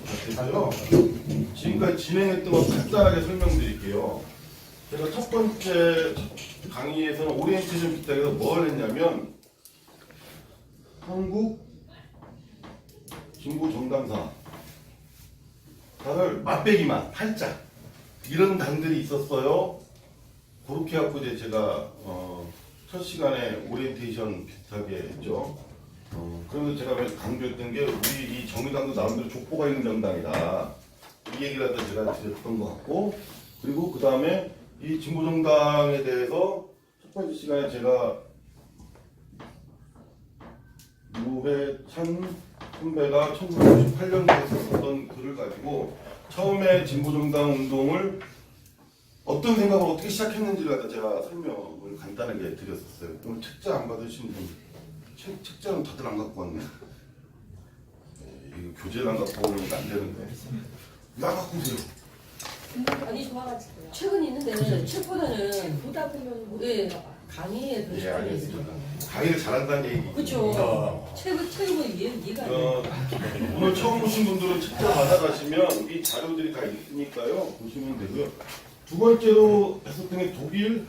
됐고요. 지금까지 진행했던 거 간단하게 설명드릴게요. 제가 첫 번째 강의에서는 오리엔테이션 비슷하게 뭘 했냐면 한국 진보 정당사 당을 맛배기만 팔자 이런 당들이 있었어요. 그렇게 갖고 이제 제가 첫 시간에 오리엔테이션 비슷하게 했죠. 그래서 제가 강조했던 게 우리 이 정의당도 나름대로 족보가 있는 정당이다. 이 얘기를 하다 제가 드렸던 것 같고, 그리고 그 다음에 이 진보정당에 대해서 첫 번째 시간에 제가 노회찬 선배가 1998년도에 썼던 글을 가지고 처음에 진보정당 운동을 어떤 생각으로 어떻게 시작했는지를 갖다 제가 설명을 간단하게 드렸었어요. 오늘 책자 안 받으신 분, 책자는 다들 안 갖고 왔네. 이거 교재를 안 갖고 오는 게 안 되는데. 나 갖고 오세요. 아니 좋아가지고요. 책은 있는데 책보다는 보다 보면 우리 강의에 더 예, 집중이 알겠습니다. 있으니까. 강의를 잘한다는 얘기. 그렇죠. 책은 이해가 안 돼. 오늘 처음 오신 분들은 책자 받아가시면 이 자료들이 다 있으니까요. 보시면 되고요. 두 번째로 했었던 게 독일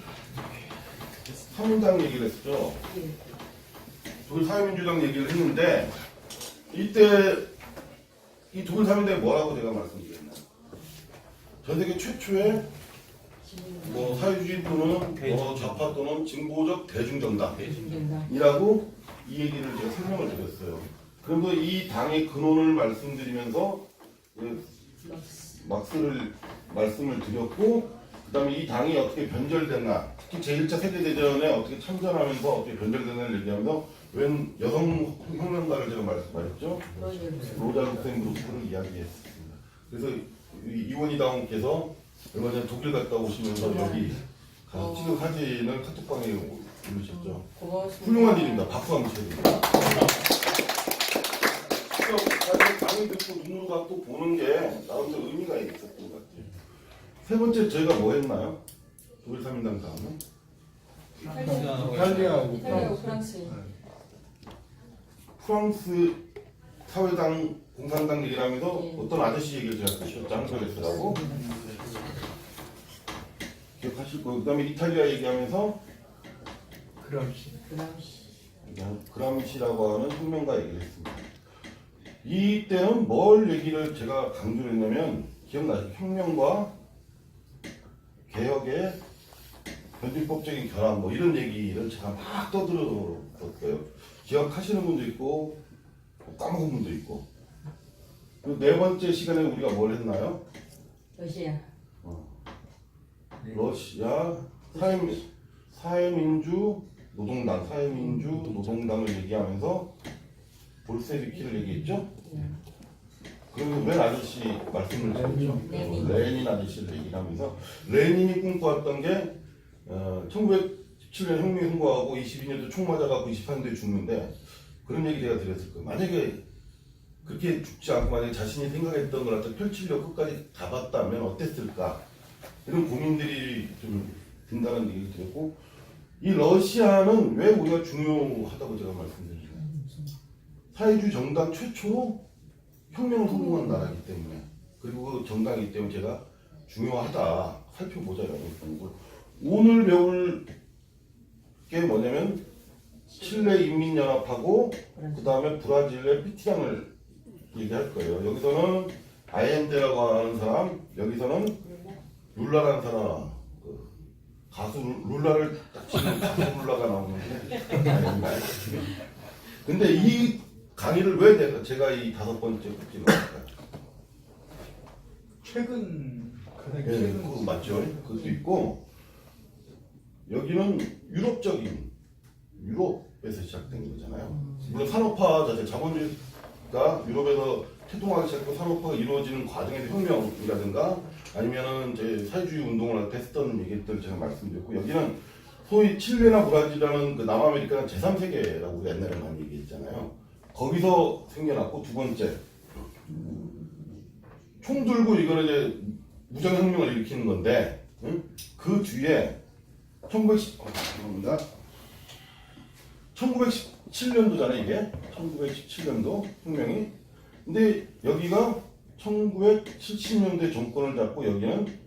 사민당 얘기를 했었죠. 예. 독일 사회민주당 얘기를 했는데 이때 이 독일 사민당이 뭐라고 제가 말씀드렸나요? 전 세계 최초의 뭐 사회주의 또는 뭐 좌파 또는 진보적 대중정당이라고 이 얘기를 제가 설명을 드렸어요. 그리고 이 당의 근원을 말씀드리면서 막스를 말씀을 드렸고, 그 다음에 이 당이 어떻게 변절됐나, 특히 제1차 세계대전에 어떻게 참전하면서 어떻게 변절됐나를 얘기하면서 웬 여성 혁명가를 제가 말했죠. 로자 루텐브루크를 이야기했습니다. 그래서 이원희 당원께서 얼마 전에 독일 갔다 오시면서 여기 가서 찍은 사진을 카톡방에 올리셨죠. 고맙습니다. 훌륭한 일입니다. 박수 한번 쳐야 됩니다. 강의 듣고 눈으로 갖고 보는 게 나름대로 의미가 있었던 것 같아요. 세 번째 저희가 뭐 했나요? 독일 사민당 다음에? 이탈리아하고 프랑스. 프랑스 사회당 공산당 얘기를 하면서 어떤 아저씨 얘기를 제가 했죠. 장소레스라고 기억하실 거예요. 그 다음에 이탈리아 얘기하면서 그람시라고 하는 혁명가 얘기를 했습니다. 이때는 뭘 얘기를 제가 강조를 했냐면 기억나시죠? 혁명과 개혁의 변증법적인 결합 뭐 이런 얘기를 제가 막 떠들었어요. 기억하시는 분도 있고 까먹은 분도 있고. 그리고 네 번째 시간에 우리가 뭘 했나요? 러시아. 러시아 사회민주 노동당을 얘기하면서 볼세비키를 얘기했죠? 그리고 웬 아저씨 말씀을 드렸죠? 레닌 아저씨를 얘기하면서 레닌이 꿈꿔왔던 게 1917년 혁명이 성공하고 22년도 총 맞아가고 28년도에 죽는데 그런 얘기 제가 드렸을 거예요. 만약에 그렇게 죽지 않고 만약에 자신이 생각했던 걸 갖다 펼치려고 끝까지 가봤다면 어땠을까? 이런 고민들이 좀 든다는 얘기를 드렸고, 이 러시아는 왜 우리가 중요하다고 제가 말씀드렸나요? 사회주의 정당 최초 혁명을 성공한 나라이기 때문에, 그리고 그 정당이기 때문에 제가 중요하다 살펴보자라고 했던 거고, 오늘 배울 게 뭐냐면 칠레 인민연합하고 그 다음에 브라질의 피티당을 얘기할 거예요. 여기서는 아엔데라고 하는 사람, 여기서는 룰라라는 사람, 가수 룰라를 딱 치면 가수 룰라가 나오는데 아닌가요? 근데 이 강의를 왜 제가 이 다섯 번째 꼭지로 할까요? 가장 네, 최근 그거 맞죠? 그것도 있고, 여기는 유럽에서 시작된 거잖아요. 물론 산업화 자체, 자본주의가 유럽에서 태동하기 시작하고 산업화가 이루어지는 과정에서 혁명이라든가 아니면은 제 사회주의 운동을 할 때 했던 얘기들 제가 말씀드렸고, 여기는 소위 칠레나 브라질이라는 그 남아메리카는 제3세계라고 우리가 옛날에 많이 얘기했잖아요. 거기서 생겨났고, 두 번째 총 들고 이거는 이제 무장혁명을 일으키는 건데, 그 뒤에 1917년도잖아요, 이게. 1917년도 혁명이. 근데 여기가 1970년대 정권을 잡고 여기는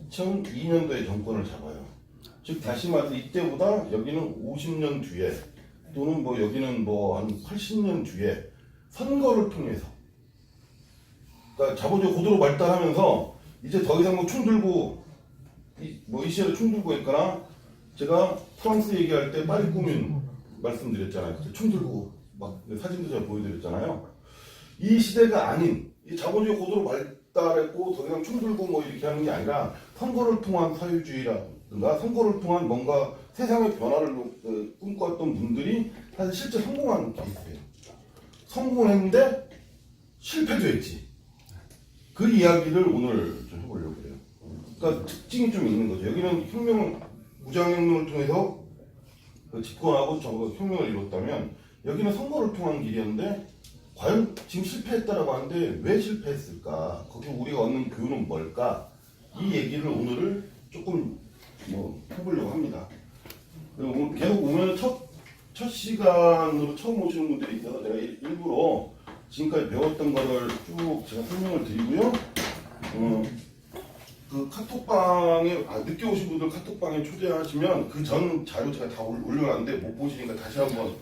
2002년도에 정권을 잡아요. 즉 다시 말해서 이때보다 여기는 50년 뒤에 또는 뭐 여기는 뭐 한 80년 뒤에 선거를 통해서 그러니까 자본주의 고도로 발달하면서 이제 더 이상 뭐 총 들고 이 시절에 총 들고 있거나 제가 프랑스 얘기할 때 파리 꾸민 말씀드렸잖아요. 총 들고 막 사진도 제가 보여드렸잖아요. 이 시대가 아닌 이 자본주의 고도로 발달했고 더 이상 총 들고 뭐 이렇게 하는 게 아니라 선거를 통한 사회주의라든가 선거를 통한 뭔가 세상의 변화를 꿈꿨던 분들이 사실 실제 성공한 케이스예요. 성공했는데 실패도 했지. 그 이야기를 오늘 좀 해보려고 해요. 그러니까 특징이 좀 있는 거죠. 여기는 무장혁명을 통해서 집권하고 혁명을 이뤘다면 여기는 선거를 통한 길이었는데 과연 지금 실패했다라고 하는데 왜 실패했을까? 거기 우리가 얻는 교훈은 뭘까? 이 얘기를 오늘을 조금 뭐 해보려고 합니다. 오늘 계속 오면 첫 시간으로 처음 오시는 분들이 있어서 내가 일부러 지금까지 배웠던 거를 쭉 제가 설명을 드리고요. 그 카톡방에 늦게 오신 분들 카톡방에 초대하시면 그 전 자료 제가 다 올려놨는데 못 보시니까 다시 한번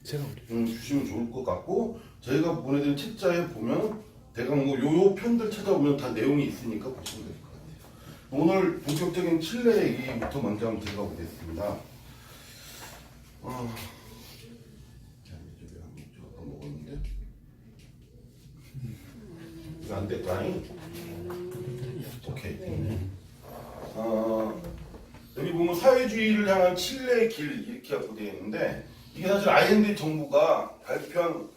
주시면 좋을 것 같고 저희가 보내드린 책자에 보면 대강 뭐 요 편들 찾아보면 다 내용이 있으니까 보시면 될 것 같아요. 오늘 본격적인 칠레 얘기부터 먼저 한번 들어가 보겠습니다. 먹었는데 이거 안 됐다니? 오케이. 여기 보면 사회주의를 향한 칠레의 길 이렇게 갖고 되어 있는데 이게 사실 IND 정부가 발표한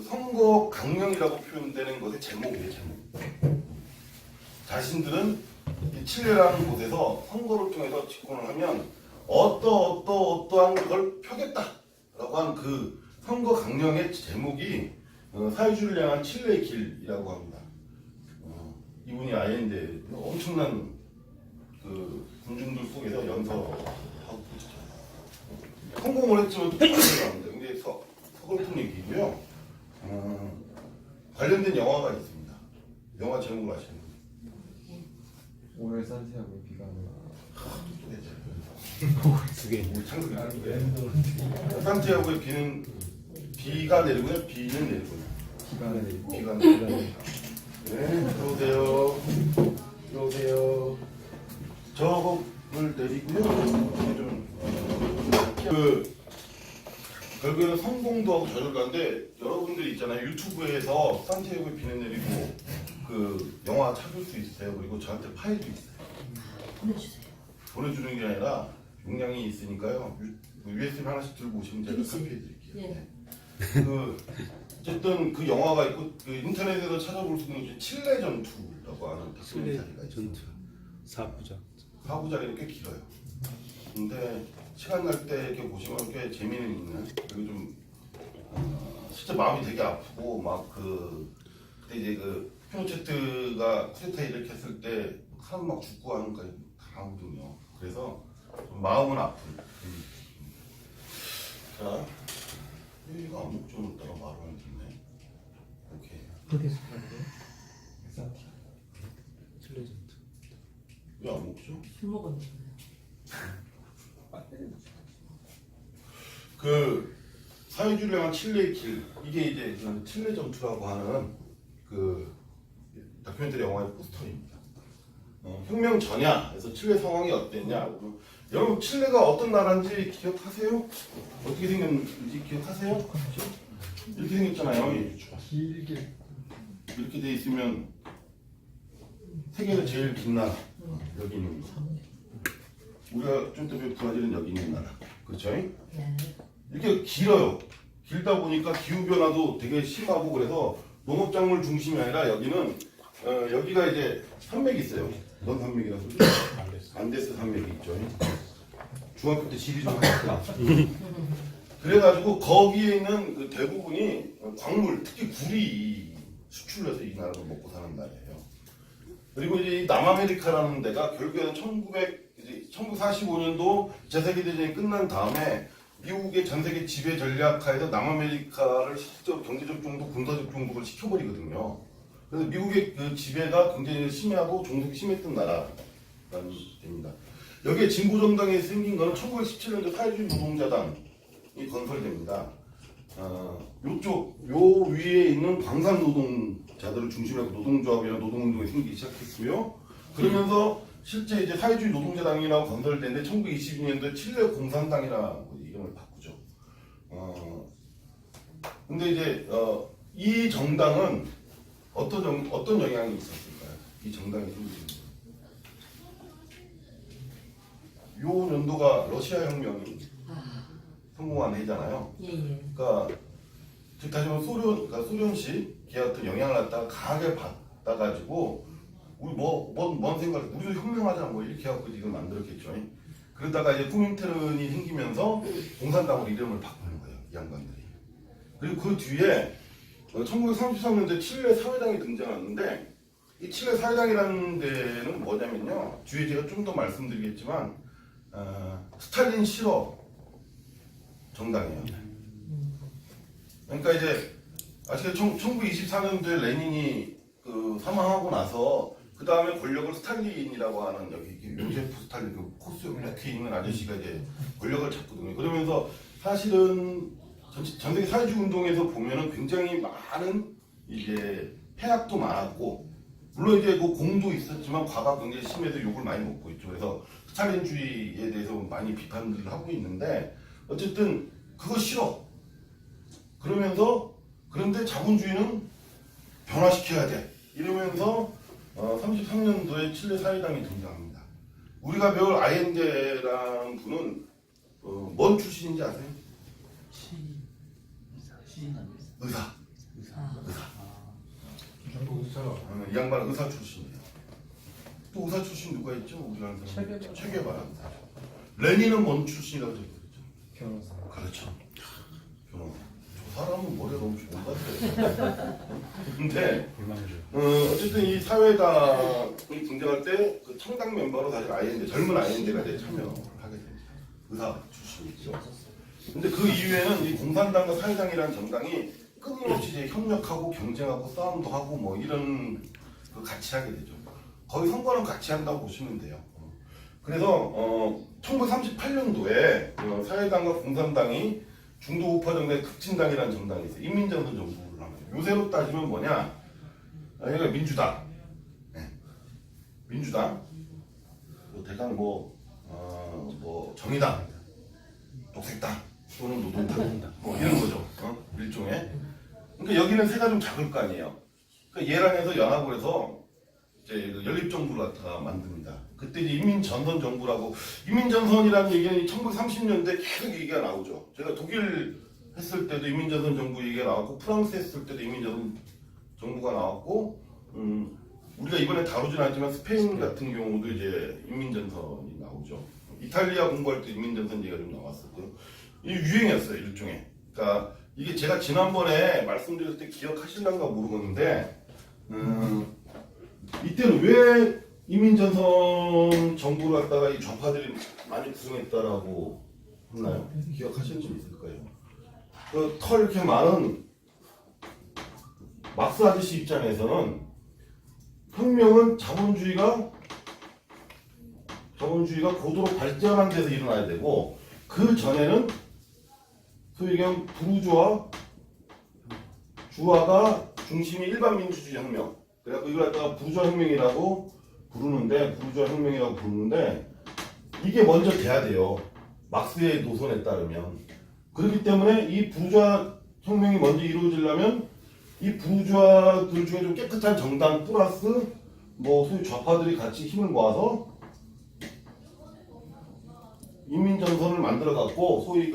선거 강령이라고 표현되는 것의 제목이에요. 제목. 자신들은 이 칠레라는 곳에서 선거를 통해서 집권을 하면 어떠한 걸 펴겠다라고 한 그 선거 강령의 제목이 사회주의를 향한 칠레의 길이라고 합니다. 이분이 IND 엄청난 그 군중들 속에서 연설하고 계시죠. 성공을 했지만 또 반대합니다. 굉장히 서글픈 얘기고요. 관련된 영화가 있습니다. 영화 제목을 아시는 분? 오늘 산티아고의 비가 오나. 창석이 하는 거예요. 산티아고의 비가 내리고요. 비는 내리고요. 비가 내리고. 네, 들어오세요. 저걸 내리고요. 결국에는 성공도 하고 저절도 하는데 여러분들이 있잖아요. 유튜브에서 산티아고의 비는 내리고 그 영화 찾을 수 있어요. 그리고 저한테 파일도 있어요. 보내주세요. 보내주는 게 아니라 용량이 있으니까요. USB 하나씩 들고 오시면 제가 카피해드릴게요. 네. 어쨌든 그 영화가 있고 그 인터넷에서 찾아볼 수 있는 것이 칠레 전투라고 하는 다큐멘터리가 있습니다. 4부작이 꽤 길어요. 근데 시간 날 때 이렇게 보시면 꽤 재미는 있는 그리고 좀 진짜 마음이 되게 아프고 막 그때 이제 그 피노체트가 쿠데타 일으켰을 때 사람 막 죽고 하는 거다 하거든요. 그래서 좀 마음은 아픈. 자, 이거 안 먹죠? 따라 말을 안 듣네. 오케이. 어디서 그런데? 산티. 왜 안 먹죠? 술 먹었는데. 그 사회주의를 향한 칠레의 길 이게 이제 칠레 전투라고 하는 그 다큐멘터리 영화의 포스터입니다. 혁명 전야 그래서 칠레 상황이 어땠냐. 여러분 칠레가 어떤 나라인지 기억하세요? 어떻게 생겼는지 기억하세요? 이렇게 생겼잖아요. 길게. 이렇게 돼 있으면 세계에서 제일 긴 나라 여기 있는 거. 우리가 좀 더 브라질은 여기 있는 나라. 그렇죠? 네. 이렇게 길어요. 길다 보니까 기후 변화도 되게 심하고 그래서 농업작물 중심이 아니라 여기는 여기가 이제 산맥이 있어요. 넌 산맥이라서 안데스 산맥이 있죠. 중학교 때 지리 좀 했다. 그래가지고 거기에 있는 그 대부분이 광물, 특히 구리 수출해서 이 나라를 먹고 사는 나라예요. 그리고 이제 이 남아메리카라는 데가 결국에는 1945년도 제 세계대전이 끝난 다음에 미국의 전 세계 지배 전략하에서 남아메리카를 실질적 경제적 정도, 군사적 정도를 시켜버리거든요. 그래서 미국의 그 지배가 굉장히 심하고 종속이 심했던 나라라는 됩니다. 여기에 진보정당이 생긴 거는 1917년도 사회주의 노동자당이 건설됩니다. 요 위에 있는 광산 노동자들을 중심으로 노동조합이나 노동운동이 생기기 시작했고요. 그러면서 실제 이제 사회주의 노동자당이라고 건설되는데 1922년도에 칠레 공산당이라고 이름을 바꾸죠. 근데 이제 이 정당은 어떤 영향이 있었을까요? 이 정당이 생기는 요 연도가 러시아 혁명이 성공한 해잖아요. 예. 그러니까 즉 다시 말하면 소련식 기아한테 영향을 갖다가 강하게 받아가지고 우리 뭔 생각, 우리도 혁명하자 뭐 이렇게 하고 이걸 만들었겠죠. 그러다가 이제 쿠민테른이 생기면서 공산당으로 이름을 바꾸는 거예요, 이 양반들이. 그리고 그 뒤에 1933년도에 칠레 사회당이 등장하는데 이 칠레 사회당이라는 데는 뭐냐면요, 뒤에 제가 좀 더 말씀드리겠지만 스탈린 실어 정당이에요. 그러니까 이제 아시겠죠? 1924년도에 레닌이 사망하고 나서 그 다음에 권력을 스탈린이라고 하는 여기 요제프 스탈린 그 코스 이렇게 있는 아저씨가 이제 권력을 잡거든요. 그러면서 사실은 전 세계 사회주의 운동에서 보면은 굉장히 많은 이제 해악도 많았고, 물론 이제 그 공도 있었지만 과가 굉장히 심해서 욕을 많이 먹고 있죠. 그래서 스탈린주의에 대해서 많이 비판들을 하고 있는데 어쨌든 그거 싫어. 그런데 자본주의는 변화시켜야 돼. 이러면서 33년도에 칠레 사회당이 등장합니다. 우리가 배울 아옌데라는 분은 뭔 출신인지 아세요? 의사. 이 양반은 의사 출신이에요. 또 의사 출신 누가 있죠? 우리가 아는 사람. 체게바라. 레닌은 뭔 출신이라고 적혀있죠? 변호사. 그렇죠. 변호사. 저 사람은 머리가 너무 좋은 것 같아요. 근데 어쨌든 이 사회당이 등장할 때 그 창당 멤버로 사실 아이엔데, 젊은 아이엔데가 참여하게 됩니다. 의사 출신이죠. 근데 그 이후에는 이 공산당과 사회당이라는 정당이 끊임없이 이제 협력하고 경쟁하고 싸움도 하고 뭐 이런 같이 하게 되죠. 거의 선거는 같이 한다고 보시면 돼요. 그래서 1938년도에 사회당과 공산당이 중도 우파 정당의 급진당이라는 정당이 있어요. 인민전선 정부를 하면 요새로 따지면 뭐냐? 여기가 민주당, 민주당, 대강 정의당, 녹색당 또는 노동당 뭐 이런 거죠. 일종의. 그러니까 여기는 세가 좀 작을 거 아니에요. 그러니까 얘랑 해서 연합을 해서 이제 연립정부를 갖다가 만듭니다. 그때 이제 인민전선 정부라고, 인민전선이라는 얘기는 1930년대 계속 얘기가 나오죠. 제가 독일 했을 때도 인민전선 정부 얘기가 나왔고, 프랑스 했을 때도 인민전선 정부가 나왔고, 우리가 이번에 다루진 않지만 스페인 같은 경우도 이제 인민전선이 나오죠. 이탈리아 공부할 때 인민전선 얘기가 좀 나왔었고요. 이 유행이었어요, 일종의. 그러니까 이게 제가 지난번에 말씀드렸을 때 기억하실란가 모르겠는데, 이때는 왜 인민전선 정부를 갖다가 이 좌파들이 많이 구성했다라고 했나요? 기억하시는 분 있을 거예요. 그 털 이렇게 많은 막스 아저씨 입장에서는 혁명은 자본주의가 고도로 발전한 데서 일어나야 되고, 그 전에는 소위 얘기하면 주화가 중심이 일반 민주주의 혁명. 그래갖고 이걸 갖다가 부르주아 혁명이라고 부르는데 이게 먼저 돼야 돼요. 막스의 노선에 따르면. 그렇기 때문에 이 부르주아 혁명이 먼저 이루어지려면 이 부르주아들 중에 좀 깨끗한 정당 플러스 소위 좌파들이 같이 힘을 모아서 인민전선을 만들어갖고 소위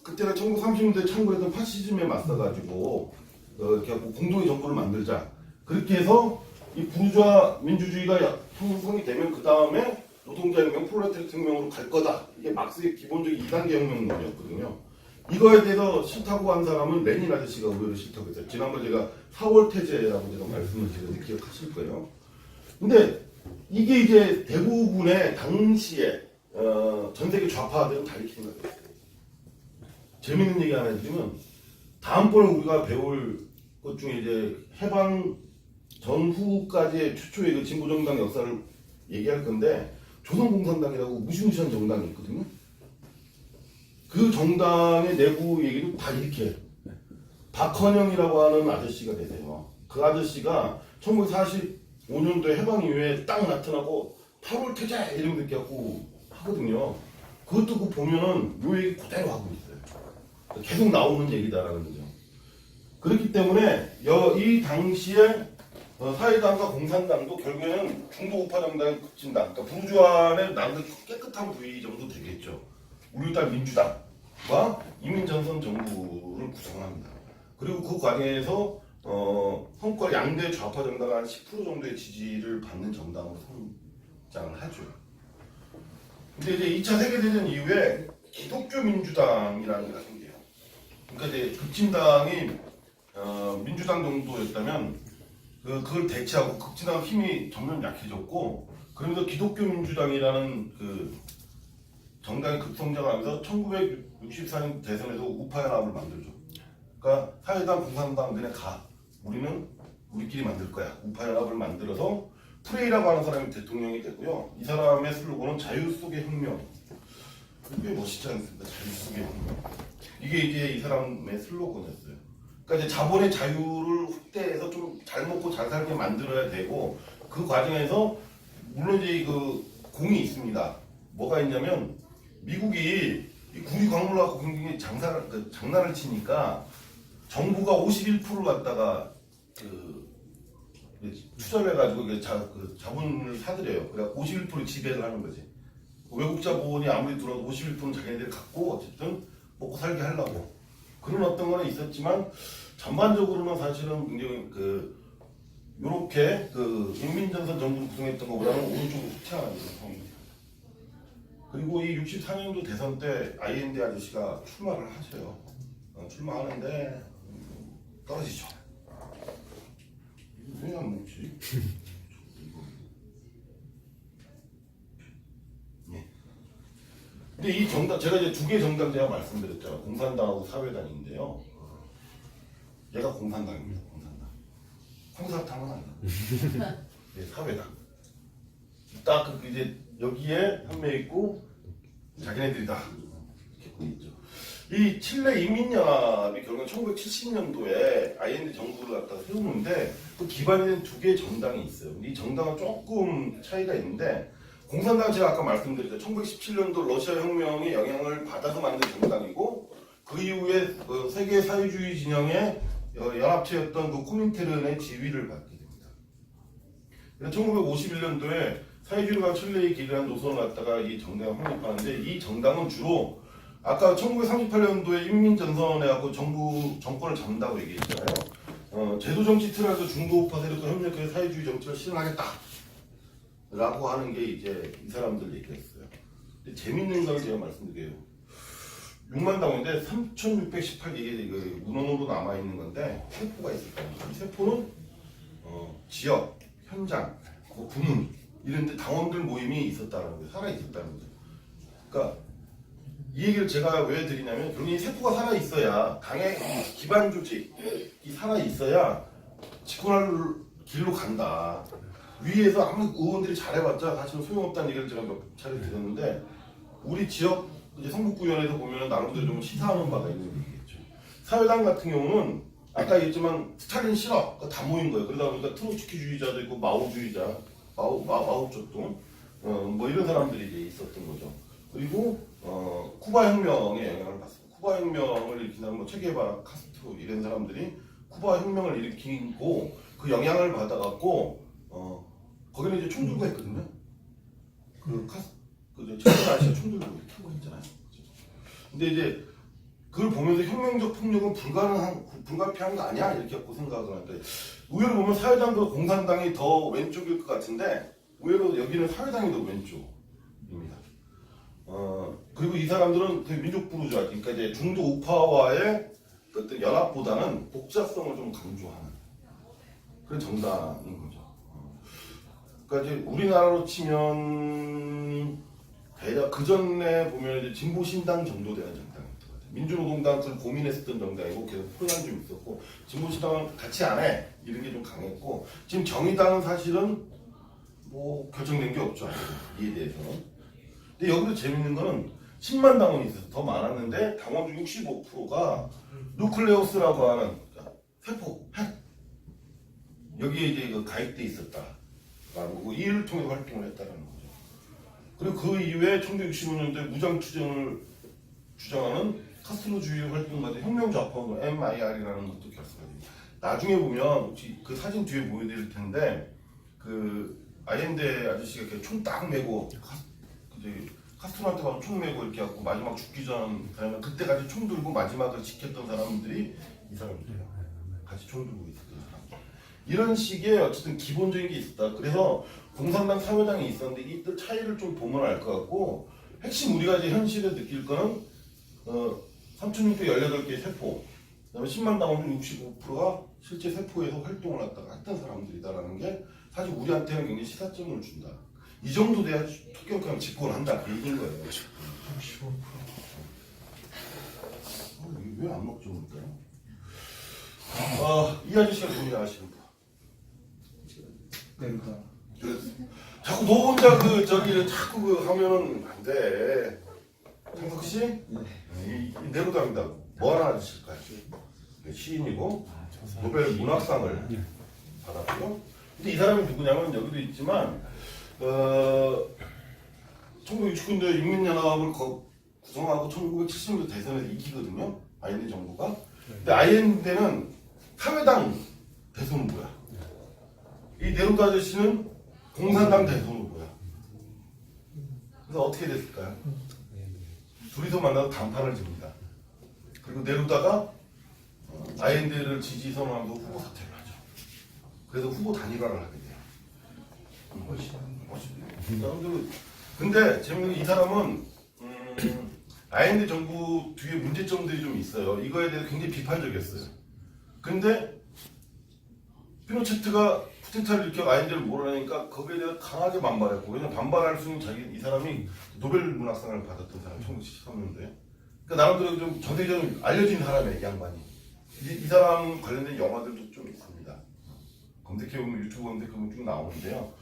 그때가 1930년대 창궐했던 파시즘에 맞서가지고 이렇게 공동의 정부를 만들자. 그렇게 해서 이 부르주아 민주주의가 형성이 되면 그 다음에 노동자혁명, 프롤레타리아 혁명으로 갈 거다. 이게 막스의 기본적인 2단계 혁명론이었거든요. 이거에 대해서 싫다고 한 사람은 레닌 아저씨가 의외로 싫다고 했어요. 지난번 제가 4월 태제라고 제가 말씀을 드렸는데 기억하실 거예요. 근데 이게 이제 대부분의 당시에 전 세계 좌파들은 다 이렇게 생각했어요. 재밌는 얘기 하나 해드리면 다음번에 우리가 배울 것 중에 이제 해방 전후까지의 최초의 그 진보정당 역사를 얘기할 건데 조선공산당이라고 무시무시한 정당이 있거든요. 그 정당의 내부 얘기를 다 이렇게 해요. 박헌영이라고 하는 아저씨가 되세요. 그 아저씨가 1945년도에 해방 이후에 딱 나타나고 8월 퇴자 이런 거 이렇게 하고 하거든요. 그것도 그 보면은 요 얘기 그대로 하고 있어요. 계속 나오는 얘기다라는 거죠. 그렇기 때문에 이 당시에 사회당과 공산당도 결국에는 중도 우파 정당의 급진당, 그러니까 부르주아의 남극 깨끗한 부위 정도 되겠죠. 우리딸 민주당과 이민전선 정부를 구성합니다. 그리고 그 과정에서 성과 양대 좌파 정당가 한 10% 정도의 지지를 받는 정당으로 성장을 하죠. 근데 이제 2차 세계대전 이후에 기독교 민주당이라는 게 생겨요. 그러니까 이제 급진당이 민주당 정도였다면 그걸 대체하고 급진당 힘이 점점 약해졌고 그러면서 기독교 민주당이라는 그 정당이 급성장하면서 1964년 대선에서 우파연합을 만들죠. 그러니까 사회당, 공산당 너네 가. 우리는 우리끼리 만들 거야. 우파연합을 만들어서 프레이라고 하는 사람이 대통령이 되고요. 이 사람의 슬로건은 자유 속의 혁명. 꽤 멋있지 않습니까? 자유 속의 혁명. 이게 이제 이 사람의 슬로건이었어요. 그러니까 이제 자본의 자유를 확대해서 좀 잘 먹고 잘 살게 만들어야 되고 그 과정에서 물론 이제 그 공이 있습니다. 뭐가 있냐면 미국이 이 구리 광물 갖고 굉장히 장난을 치니까 정부가 51%를 갖다가 투자를 해가지고 그 자본을 사들여요. 그러니까 51% 지배를 하는 거지. 외국 자본이 아무리 들어도 51%는 자기네들이 갖고 어쨌든 먹고 살게 하려고 그런 어떤 거는 있었지만 전반적으로는 사실은 굉장히 요렇게 인민전선 정부를 구성했던 것보다는 오른쪽으로 후퇴하는 상황입니다. 그리고 이 64년도 대선 때 IND 아저씨가 출마를 하셔요. 출마하는데 떨어지죠. 왜 안 먹지? 예. 근데 이 정당 제가 이제 두 개 정당 제가 말씀드렸잖아요. 공산당하고 사회당인데요. 얘가 공산당입니다. 공산당. 홍사탕은 아니야. 네, 사회당. 딱 이제 여기에 한 명 있고 자기네들이다 이렇게 돼 있죠. 이 칠레 인민연합이 결국 1970년도에 IND 정부를 갖다가 세우는데 그 기반이 된 두 개의 정당이 있어요. 근데 이 정당은 조금 차이가 있는데 공산당 제가 아까 말씀드렸죠. 1917년도 러시아 혁명의 영향을 받아서 만든 정당이고 그 이후에 세계 사회주의 진영의 연합체였던 그 코민테른의 지위를 받게 됩니다. 1951년도에 사회주의와 칠레의 길이라는 노선을 갖다가 이 정당을 확립하는데 이 정당은 주로 아까 1938년도에 인민전선에 갖고 정권을 잡는다고 얘기했잖아요. 제도정치 틀에서 중도우파 세력과 협력해서 사회주의 정치를 실현하겠다 라고 하는 게 이제 이 사람들 얘기였어요. 근데 재밌는 걸 제가 말씀드려요. 6만 당원인데 3,618개 그 문헌으로 남아있는 건데 세포가 있을 거예요. 이 세포는 지역, 현장, 부문 이런 데 당원들 모임이 있었다는 거예요. 살아있었다는 거죠. 그러니까 이 얘기를 제가 왜 드리냐면 결국 이 세포가 살아있어야 당의 기반 조직이 살아있어야 집권할 길로 간다. 위에서 아무 의원들이 잘해봤자 사실은 소용없다는 얘기를 제가 몇 차례 드렸는데 우리 지역 이제 성북구의원에서 보면 나름대로 좀 시사하는 바가 있는 얘기겠죠. 사회당 같은 경우는 아까 얘기했지만 스탈린 싫어 다 모인 거예요. 그러다 보니까 트로츠키주의자도 있고 마오주의자, 마오쩌둥 뭐 이런 사람들이 이제 있었던 거죠. 그리고 쿠바 혁명의 영향을 받습니다. 쿠바 혁명을 일으킨 사람 뭐 체게바라, 카스트로 이런 사람들이 쿠바 혁명을 일으키고 그 영향을 받아갖고 거기는 이제 총 들고 했거든요. 체게바라 아저씨가 총 들고 이렇게 하고 했잖아요. 근데 이제 그걸 보면서 혁명적 폭력은 불가피한 거 아니야? 이렇게 갖고 생각을 하는데 의외로 보면 사회당보다 공산당이 더 왼쪽일 것 같은데 의외로 여기는 사회당이 더 왼쪽입니다. 그리고 이 사람들은 그 민족 부르주아, 그러니까 이제 중도 우파와의 어떤 연합보다는 복잡성을 좀 강조하는 그런 정당인 거죠. 그러니까 이제 우리나라로 치면 대략 그 전에 보면 이제 진보 신당 정도 되는 정당이었거든요. 민주노동당 그 고민했었던 정당이고 계속 혼란 좀 있었고 진보신당은 같이 안 해 이런 게 좀 강했고 지금 정의당은 사실은 뭐 결정된 게 없죠 이에 대해서는. 근데 여기도 재밌는 거는 10만 당원이 있어서 더 많았는데 당원 중 65%가 누클레오스라고 하는 세포 핵 여기에 이제 가입돼 있었다라는 거고 이를 통해 활동을 했다라는 거죠. 그리고 그 이후에 1965년도에 무장투쟁을 주장하는 카스트로주의 활동가들 혁명좌파운동 MIR이라는 것도 결성이 됩니다. 나중에 보면 혹시 그 사진 뒤에 보여드릴 텐데 그 아옌데 아저씨가 이렇게 총 딱 메고 카스트로한테 가서 총 메고 이렇게 갖고 마지막 죽기 전 그때 같이 총 들고 마지막을 지켰던 사람들이 이 사람들이에요. 같이 총 들고 있었던 사람. 이런 식의 어쨌든 기본적인 게 있었다. 그래서 공산당 사회당이 있었는데 이들 차이를 좀 보면 알 것 같고 핵심 우리가 이제 현실에 느낄 거는 3,618개의 세포 그다음에 10만 당원 중 65%가 실제 세포에서 활동을 했던 사람들이다라는 게 사실 우리한테는 굉장히 시사점을 준다. 이 정도 돼야 토끼형처럼 집권을 한다 그 얘기인 거예요. 65%. 왜 안 먹죠 그러니까요? 이 아저씨가 동의하시는 거. 내루다. 자꾸 너 혼자 저기 자꾸 하면은 안 돼. 창석 씨? 이 내로당이다. 뭐 하나 아저씨일까요? 시인이고 노벨 문학상을 받았고요. 근데 이 사람이 누구냐면 여기도 있지만 1969년도에 인민연합을 구성하고 1970년도 대선에서 이기거든요. 아이엔데 정부가. 근데 아이엔데는 사회당 대선 후보야. 이 네루다 아저씨는 공산당 대선 후보야. 그래서 어떻게 됐을까요? 둘이서 만나서 단판을 집니다. 그리고 네루다가 아이엔데를 지지 선언하면서 후보 사퇴를 하죠. 그래서 후보 단일화를 하게 돼요. 근데 재밌는 게 이 사람은 아이엔데 정부 뒤에 문제점들이 좀 있어요. 이거에 대해서 굉장히 비판적이었어요. 근데 피노체트가 쿠데타를 일으켜 아이엔데를 몰아내니까 거기에 대해서 강하게 반발했고 왜냐면 반발할 수 있는 이 사람이 노벨 문학상을 받았던 사람 1973년도에 그러니까 나름대로 좀 전세계적으로 알려진 사람이에요 이 양반이. 이 사람 관련된 영화들도 좀 있습니다. 검색해보면 유튜브 검색해보면 쭉 나오는데요.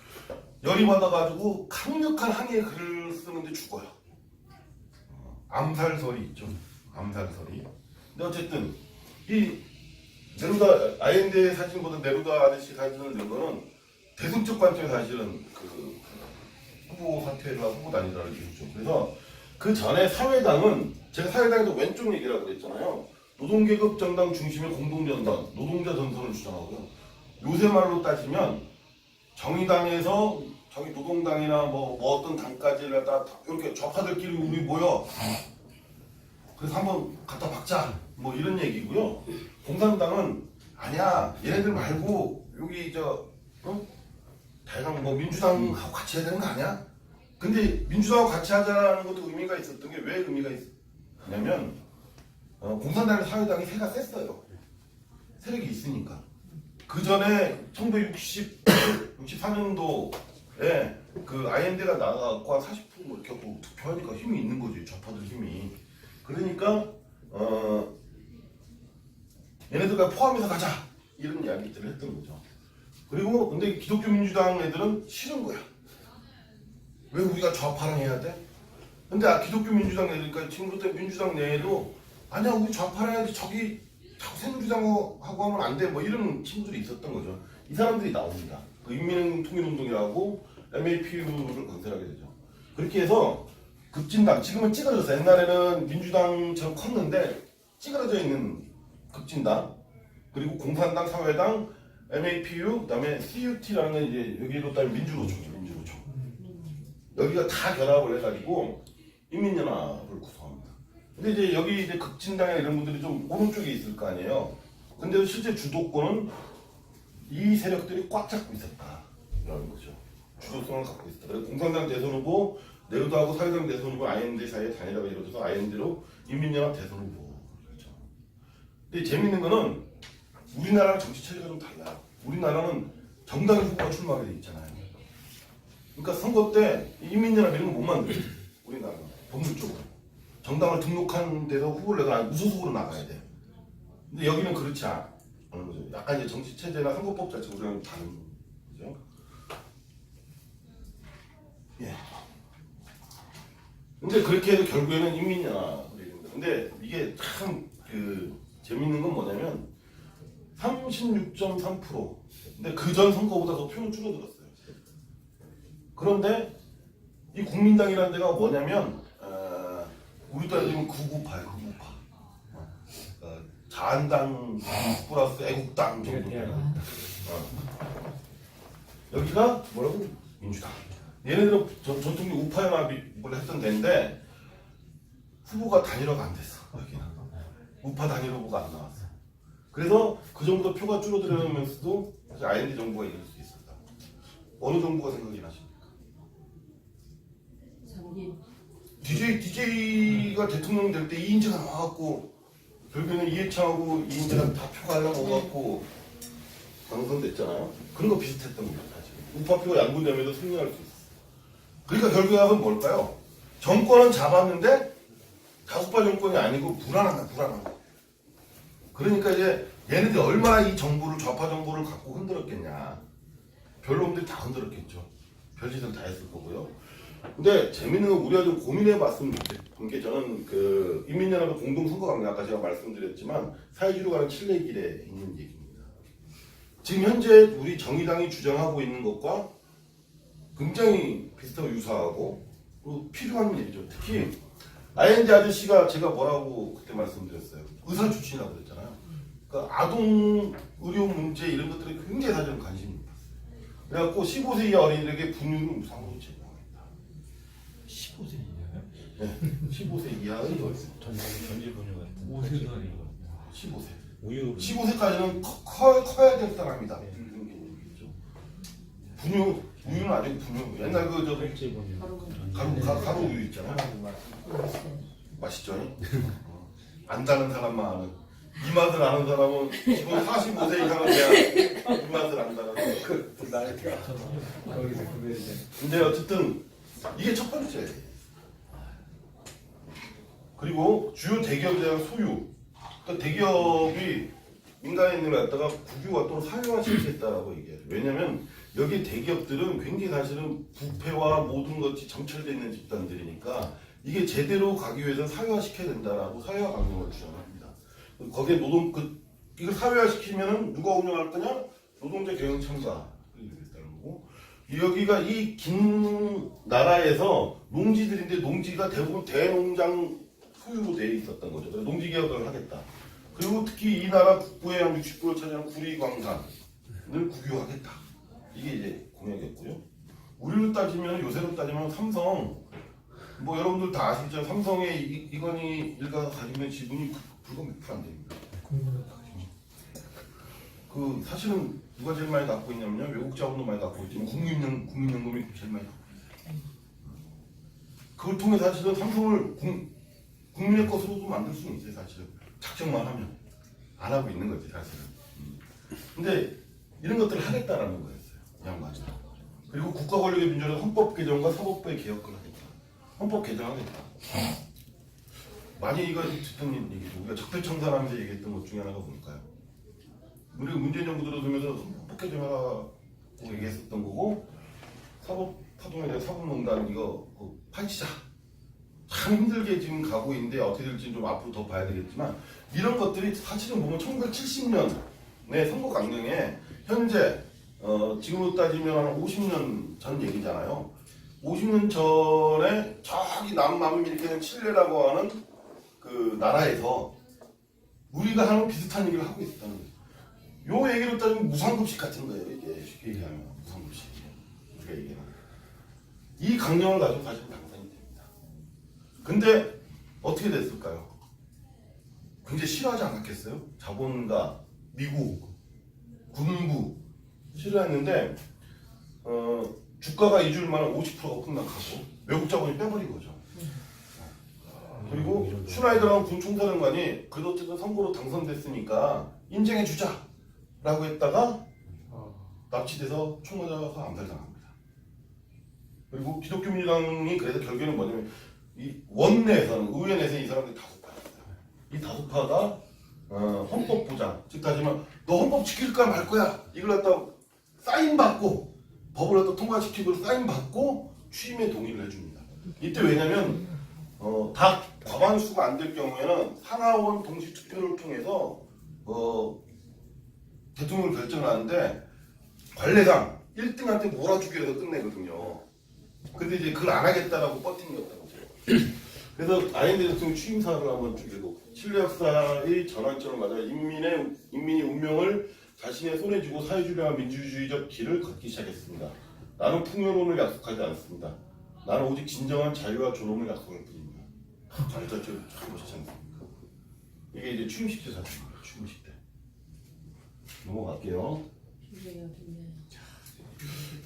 열이 받아가지고 강력한 항해 글을 쓰는데 죽어요. 암살설이 있죠. 암살설이. 근데 어쨌든 이 네루다 아이엔데 사진보다 네루다 아저씨 사진을 낸 거는 대승적 관점에 사실은 그 후보 사퇴를 하고 후보 단일화를 이루죠. 그래서 그 전에 사회당은 제가 사회당에서 왼쪽 얘기라고 그랬잖아요. 노동계급 정당 중심의 공동전당, 노동자 전선을 주장하고요. 요새 말로 따지면 정의당에서 저기 노동당이나 뭐 어떤 당까지를 다 이렇게 좌파들끼리 우리 모여 그래서 한번 갖다 박자 뭐 이런 얘기고요. 공산당은 아니야 얘네들 말고 여기 대강 뭐 민주당하고 같이 해야 되는 거 아니야? 근데 민주당하고 같이 하자라는 것도 의미가 있었던 게 왜 의미가 있냐면 공산당과 사회당이 세가 셌어요. 세력이 있으니까. 그 전에 1964년도에 그 아이엔데가 나가고 한 40% 이렇게 하고 투표하니까 힘이 있는 거지 좌파들 힘이. 그러니까 얘네들과 포함해서 가자 이런 이야기들을 했던 거죠. 그리고 근데 기독교 민주당 애들은 싫은 거야. 왜 우리가 좌파랑 해야 돼? 근데 기독교 민주당 애들니까 지금부터 민주당 내에도 아니야 우리 좌파랑 해야지 저기 자꾸 새누리당하고 하면 안 돼 뭐 이런 친구들이 있었던 거죠. 이 사람들이 나옵니다. 그 인민통일운동이라고 MAPU를 건설하게 되죠. 그렇게 해서 급진당 지금은 찌그러졌어요. 옛날에는 민주당처럼 컸는데 찌그러져 있는 급진당 그리고 공산당, 사회당, MAPU 그다음에 CUT라는 건 이제 여기로 따면 민주노총이죠. 민주노총. 여기가 다 결합을 해가지고 인민연합을 구성합니다. 근데 이제 여기 이제 극진당이나 이런 분들이 좀 오른쪽에 있을 거 아니에요. 근데 실제 주도권은 이 세력들이 꽉 잡고 있었다라는 거죠. 주도성을 갖고 있었다. 그래서 공산당 대선 후보, 네루다하고 사회당 대선 후보 아이엔데 사이에 단일화가 이루어져서 아이엔데로 인민연합 대선 후보. 그렇죠. 근데 재밌는 거는 우리나라랑 정치 체제가 좀 달라요. 우리나라는 정당 후보가 출마하게 돼 있잖아요. 그러니까 선거 때 인민연합 이런 거 못 만들어요. 우리나라는 법률적으로. 정당을 등록한 데서 후보를 내가 무소속으로 나가야 돼. 근데 여기는 그렇지 않은 거죠. 약간 이제 정치 체제나 선거법 자체가 우리랑 다른 거죠. 예. 근데 그렇게 해도 결국에는 인민연합. 근데 이게 참 재밌는 건 뭐냐면 36.3%. 근데 그 전 선거보다 더 표는 줄어들었어요. 그런데 이 국민당이라는 데가 뭐냐면 우리 따지면 998, 998. 자한당 플러스 애국당 정도. 여기가 뭐라고? 민주당. 얘네들은 전통적 우파 연합을 했던 데인데 후보가 단일화가 안 됐어. 여기는 우파 단일 후보가 안 나왔어. 그래서 그 정도 표가 줄어들면서도 사실 IND 정부가 이길 수 있었다. 어느 정부가 생각이 나십니까? 장님. DJ가 대통령 될 때 이인재가 나와갖고 결국에는 이해창하고 이인재가 다 표가 날라먹어갖고 당선됐잖아요. 그런 거 비슷했던 겁니다. 사실. 우파표가 양분되면서 승리할 수 있어. 그러니까 결국은 뭘까요? 정권은 잡았는데 다수파 정권이 아니고 불안한 거. 그러니까 이제 얘네들이 얼마나 이 정부를 좌파 정부를 갖고 흔들었겠냐. 별놈들이 다 흔들었겠죠. 별짓을 다 했을 거고요. 근데 재밌는 건 우리가 좀 고민해봤으면 좋겠는 게 저는 인민연합의 공동선거강령 아까 제가 말씀드렸지만 사회주의로 가는 칠레 길에 있는 얘기입니다. 지금 현재 우리 정의당이 주장하고 있는 것과 굉장히 비슷하고 유사하고 또 필요한 얘기죠. 특히 IND 아저씨가 제가 뭐라고 그때 말씀드렸어요. 의사 출신이라고 그랬잖아요. 그러니까 아동 의료 문제 이런 것들에 굉장히 사실은 관심이 높았어요. 그래갖고 15세 이하 어린이들에게 분유를 무상으로 제공하겠다. 15세 이하요? 네, 15세 이하의 전지 분유 같은 5세도 15세. 우유 15세까지는 커야 될 사람이다. 이런 게 얘기죠. 분유, 우유는 아직 분유. 옛날 전지 분유 가루 우유 있잖아요. 맛있죠? 안다는 사람만 아는. 이 맛을 아는 사람은 지금 45세 이상은 돼야 이 맛을 안다는 그 나이가. 거기서 그게 이제 근데 어쨌든 이게 첫 번째. 그리고 주요 대기업에 대한 소유. 그러니까 대기업이 민간인을 갖다가 국유화 또는 사회화 시키겠다라고 얘기해요. 왜냐면 여기 대기업들은 굉장히 사실은 부패와 모든 것이 점철되어 있는 집단들이니까 이게 제대로 가기 위해서 사회화 시켜야 된다라고 사회화 강령을 주장합니다. 거기에 이걸 사회화 시키면은 누가 운영할 거냐? 노동자 경영 참가를 위해서는 거고 여기가 이 긴 나라에서 농지들인데 농지가 대부분 대농장 소유로 되어 있었던 거죠. 그래서 농지 개혁을 하겠다. 그리고 특히 이 나라 국부의 한 60%를 차지하는 구리광산을 국유하겠다. 이게 이제 공약이었고요. 우리로 따지면 요새로 따지면 삼성 뭐 여러분들 다 아시죠? 삼성의 이건희 일가가 가지고 있는 지분이 불과 몇 프로 안 됩니다. 사실은 누가 제일 많이 갖고 있냐면요. 외국 자본도 많이 갖고 있지만 국민연금이 제일 많이 갖고 있어요. 그걸 통해 사실은 삼성을 국민의 것으로도 만들 수는 있어요. 사실은 작정만 하면 안 하고 있는 거지 사실은. 근데 이런 것들을 하겠다라는 거였어요. 양반이. 그리고 국가 권력의 민주화는 헌법 개정과 사법부의 개혁을 하겠다. 헌법 개정하겠다. 많이 이거 듣던 얘기죠. 우리가 적폐청산하면서 얘기했던 것 중에 하나가 뭘까요? 우리가 문재인 정부 들어서면서 헌법 개정하라고 얘기했었던 거고 사법파동에 대한 사법농단 이거 파치자. 참 힘들게 지금 가고 있는데 어떻게 될지는 좀 앞으로 더 봐야 되겠지만 이런 것들이 사실은 보면 1970년의 선거강령에 현재 지금으로 따지면 한 50년 전 얘기잖아요. 50년 전에 저기 남아메리카의 칠레라고 하는 그 나라에서 우리가 하는 비슷한 얘기를 하고 있었다는 거예요. 요 얘기로 따지면 무상급식 같은 거예요. 이게 쉽게 얘기하면 무상급식. 우리가 얘기하는 이 강령을 가지고 사실 당선이 됩니다. 근데 어떻게 됐을까요? 굉장히 싫어하지 않았겠어요? 자본가, 미국, 군부 싫어했는데 주가가 2주 만에 50%가 폭락하고 외국 자본이 빼버린 거죠. 그리고 슈나이더라는 군 총사령관이 그래도 어쨌든 선거로 당선됐으니까 인정해 주자라고 했다가 납치돼서 총 맞아서 암살당합니다. 그리고 기독교 민주당이 그래서 결국에는 뭐냐면 이 원내에서는 의회 내에서는 이 사람들이 다수파였어요. 이 다수파가 헌법 보장, 즉 따지면 너 헌법 지킬까 말 거야. 이걸 갖다 사인 받고 법을 갖다 통과시키고 사인 받고 취임에 동의를 해줍니다. 이때 왜냐면 다 과반수가 안 될 경우에는 상하원 동시 투표를 통해서 대통령을 결정을 하는데 관례상 1등한테 몰아주기로 해서 끝내거든요. 근데 이제 그걸 안 하겠다라고 버티는 게 없다고 해요. 그래서 아이엔드 대통령 취임사를 한번 주기로 신뢰 역사의 전환점을 맞아 인민이 운명을 자신의 손에 쥐고 사회주의와 민주주의적 길을 걷기 시작했습니다. 나는 풍요로움을 약속하지 않습니다. 나는 오직 진정한 자유와 존엄을 약속할 뿐입니다. 알죠? 참 멋있지 않습니까? 이게 이제 취임식 때 사실입니다. 취임식 때. 넘어갈게요.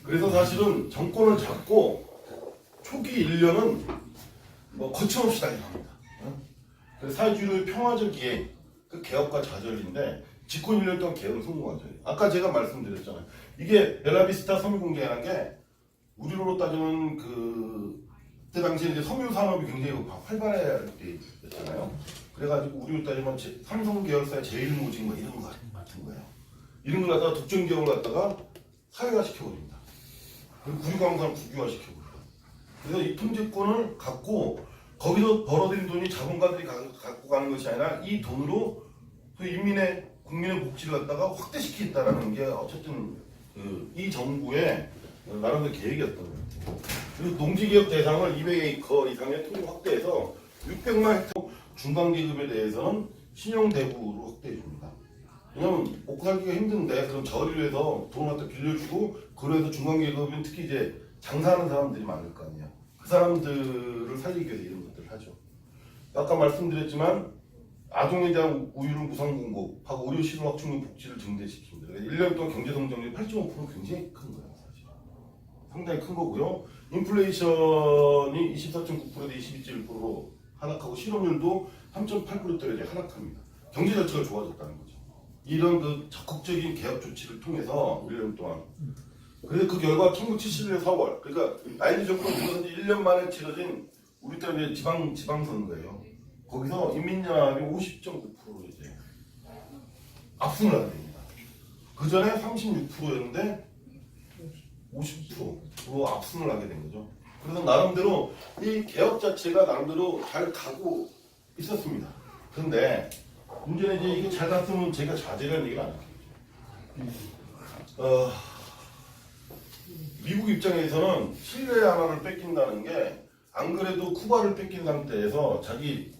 그래서 사실은 정권을 잡고 초기 1년은 뭐 거침없이 달려갑니다. 그래서 사회주의 평화적 기획, 그 개혁과 좌절인데 집권 1년 동안 개혁을 성공하죠. 아까 제가 말씀드렸잖아요. 이게 벨라비스타 섬유 공장이라는 게 우리로 따지면 그때 당시에 이제 섬유 산업이 굉장히 활발할 때였잖아요. 그래가지고 우리로 따지면 삼성 계열사의 제일모직 뭐 이런 거 같은 거예요. 이런 걸 갖다가 독점 기업을 갖다가 사회화 시켜버립니다. 그리고 국유광산 국유화 시켜버려요. 그래서 이 통제권을 갖고 거기서 벌어들인 돈이 자본가들이 갖고 가는 것이 아니라 이 돈으로 국민의 복지를 갖다가 확대시키겠다라는 게 어쨌든 이 정부의 나름대로 계획이었던 거예요. 그리고 농지개혁 대상을 200에이커 이상의 토지 확대해서 600만 헥터 중간계급에 대해서는 신용대부로 확대해줍니다. 왜냐면 먹고 살기가 힘든데 그럼 저리로 해서 돈을 갖다 빌려주고 그래서 중간계급은 특히 이제 장사하는 사람들이 많을 거 아니에요. 그 사람들을 살리기 위해서 이런 것들을 하죠. 아까 말씀드렸지만 아동에 대한 우유를 무상 공급하고 의료 시설 확충 및 복지를 증대시킵니다. 1년 동안 경제 성장률이 8.5% 굉장히 큰 거예요. 사실. 상당히 큰 거고요. 인플레이션이 24.9%에서 22.1%로 하락하고 실업률도 3.8%대로 하락합니다. 경제 자체가 좋아졌다는 거죠. 이런 그 적극적인 개혁 조치를 통해서 1년 동안. 그래서 그 결과 1971년 4월, 그러니까 아이드 정권 들어서 1년 만에 치러진 우리 때는 이제 지방선거예요. 거기서 인민연합이 50.9%로 이제 압승을 하게 됩니다. 그 전에 36%였는데 50%로 압승을 하게 된 거죠. 그래서 나름대로 이 개혁 자체가 나름대로 잘 가고 있었습니다. 그런데 문제는 이제 이게 잘 갔으면 제가 자제라는 얘기를 안 했겠죠. 미국 입장에서는 칠레 하나를 뺏긴다는 게 안 그래도 쿠바를 뺏긴 상태에서 자기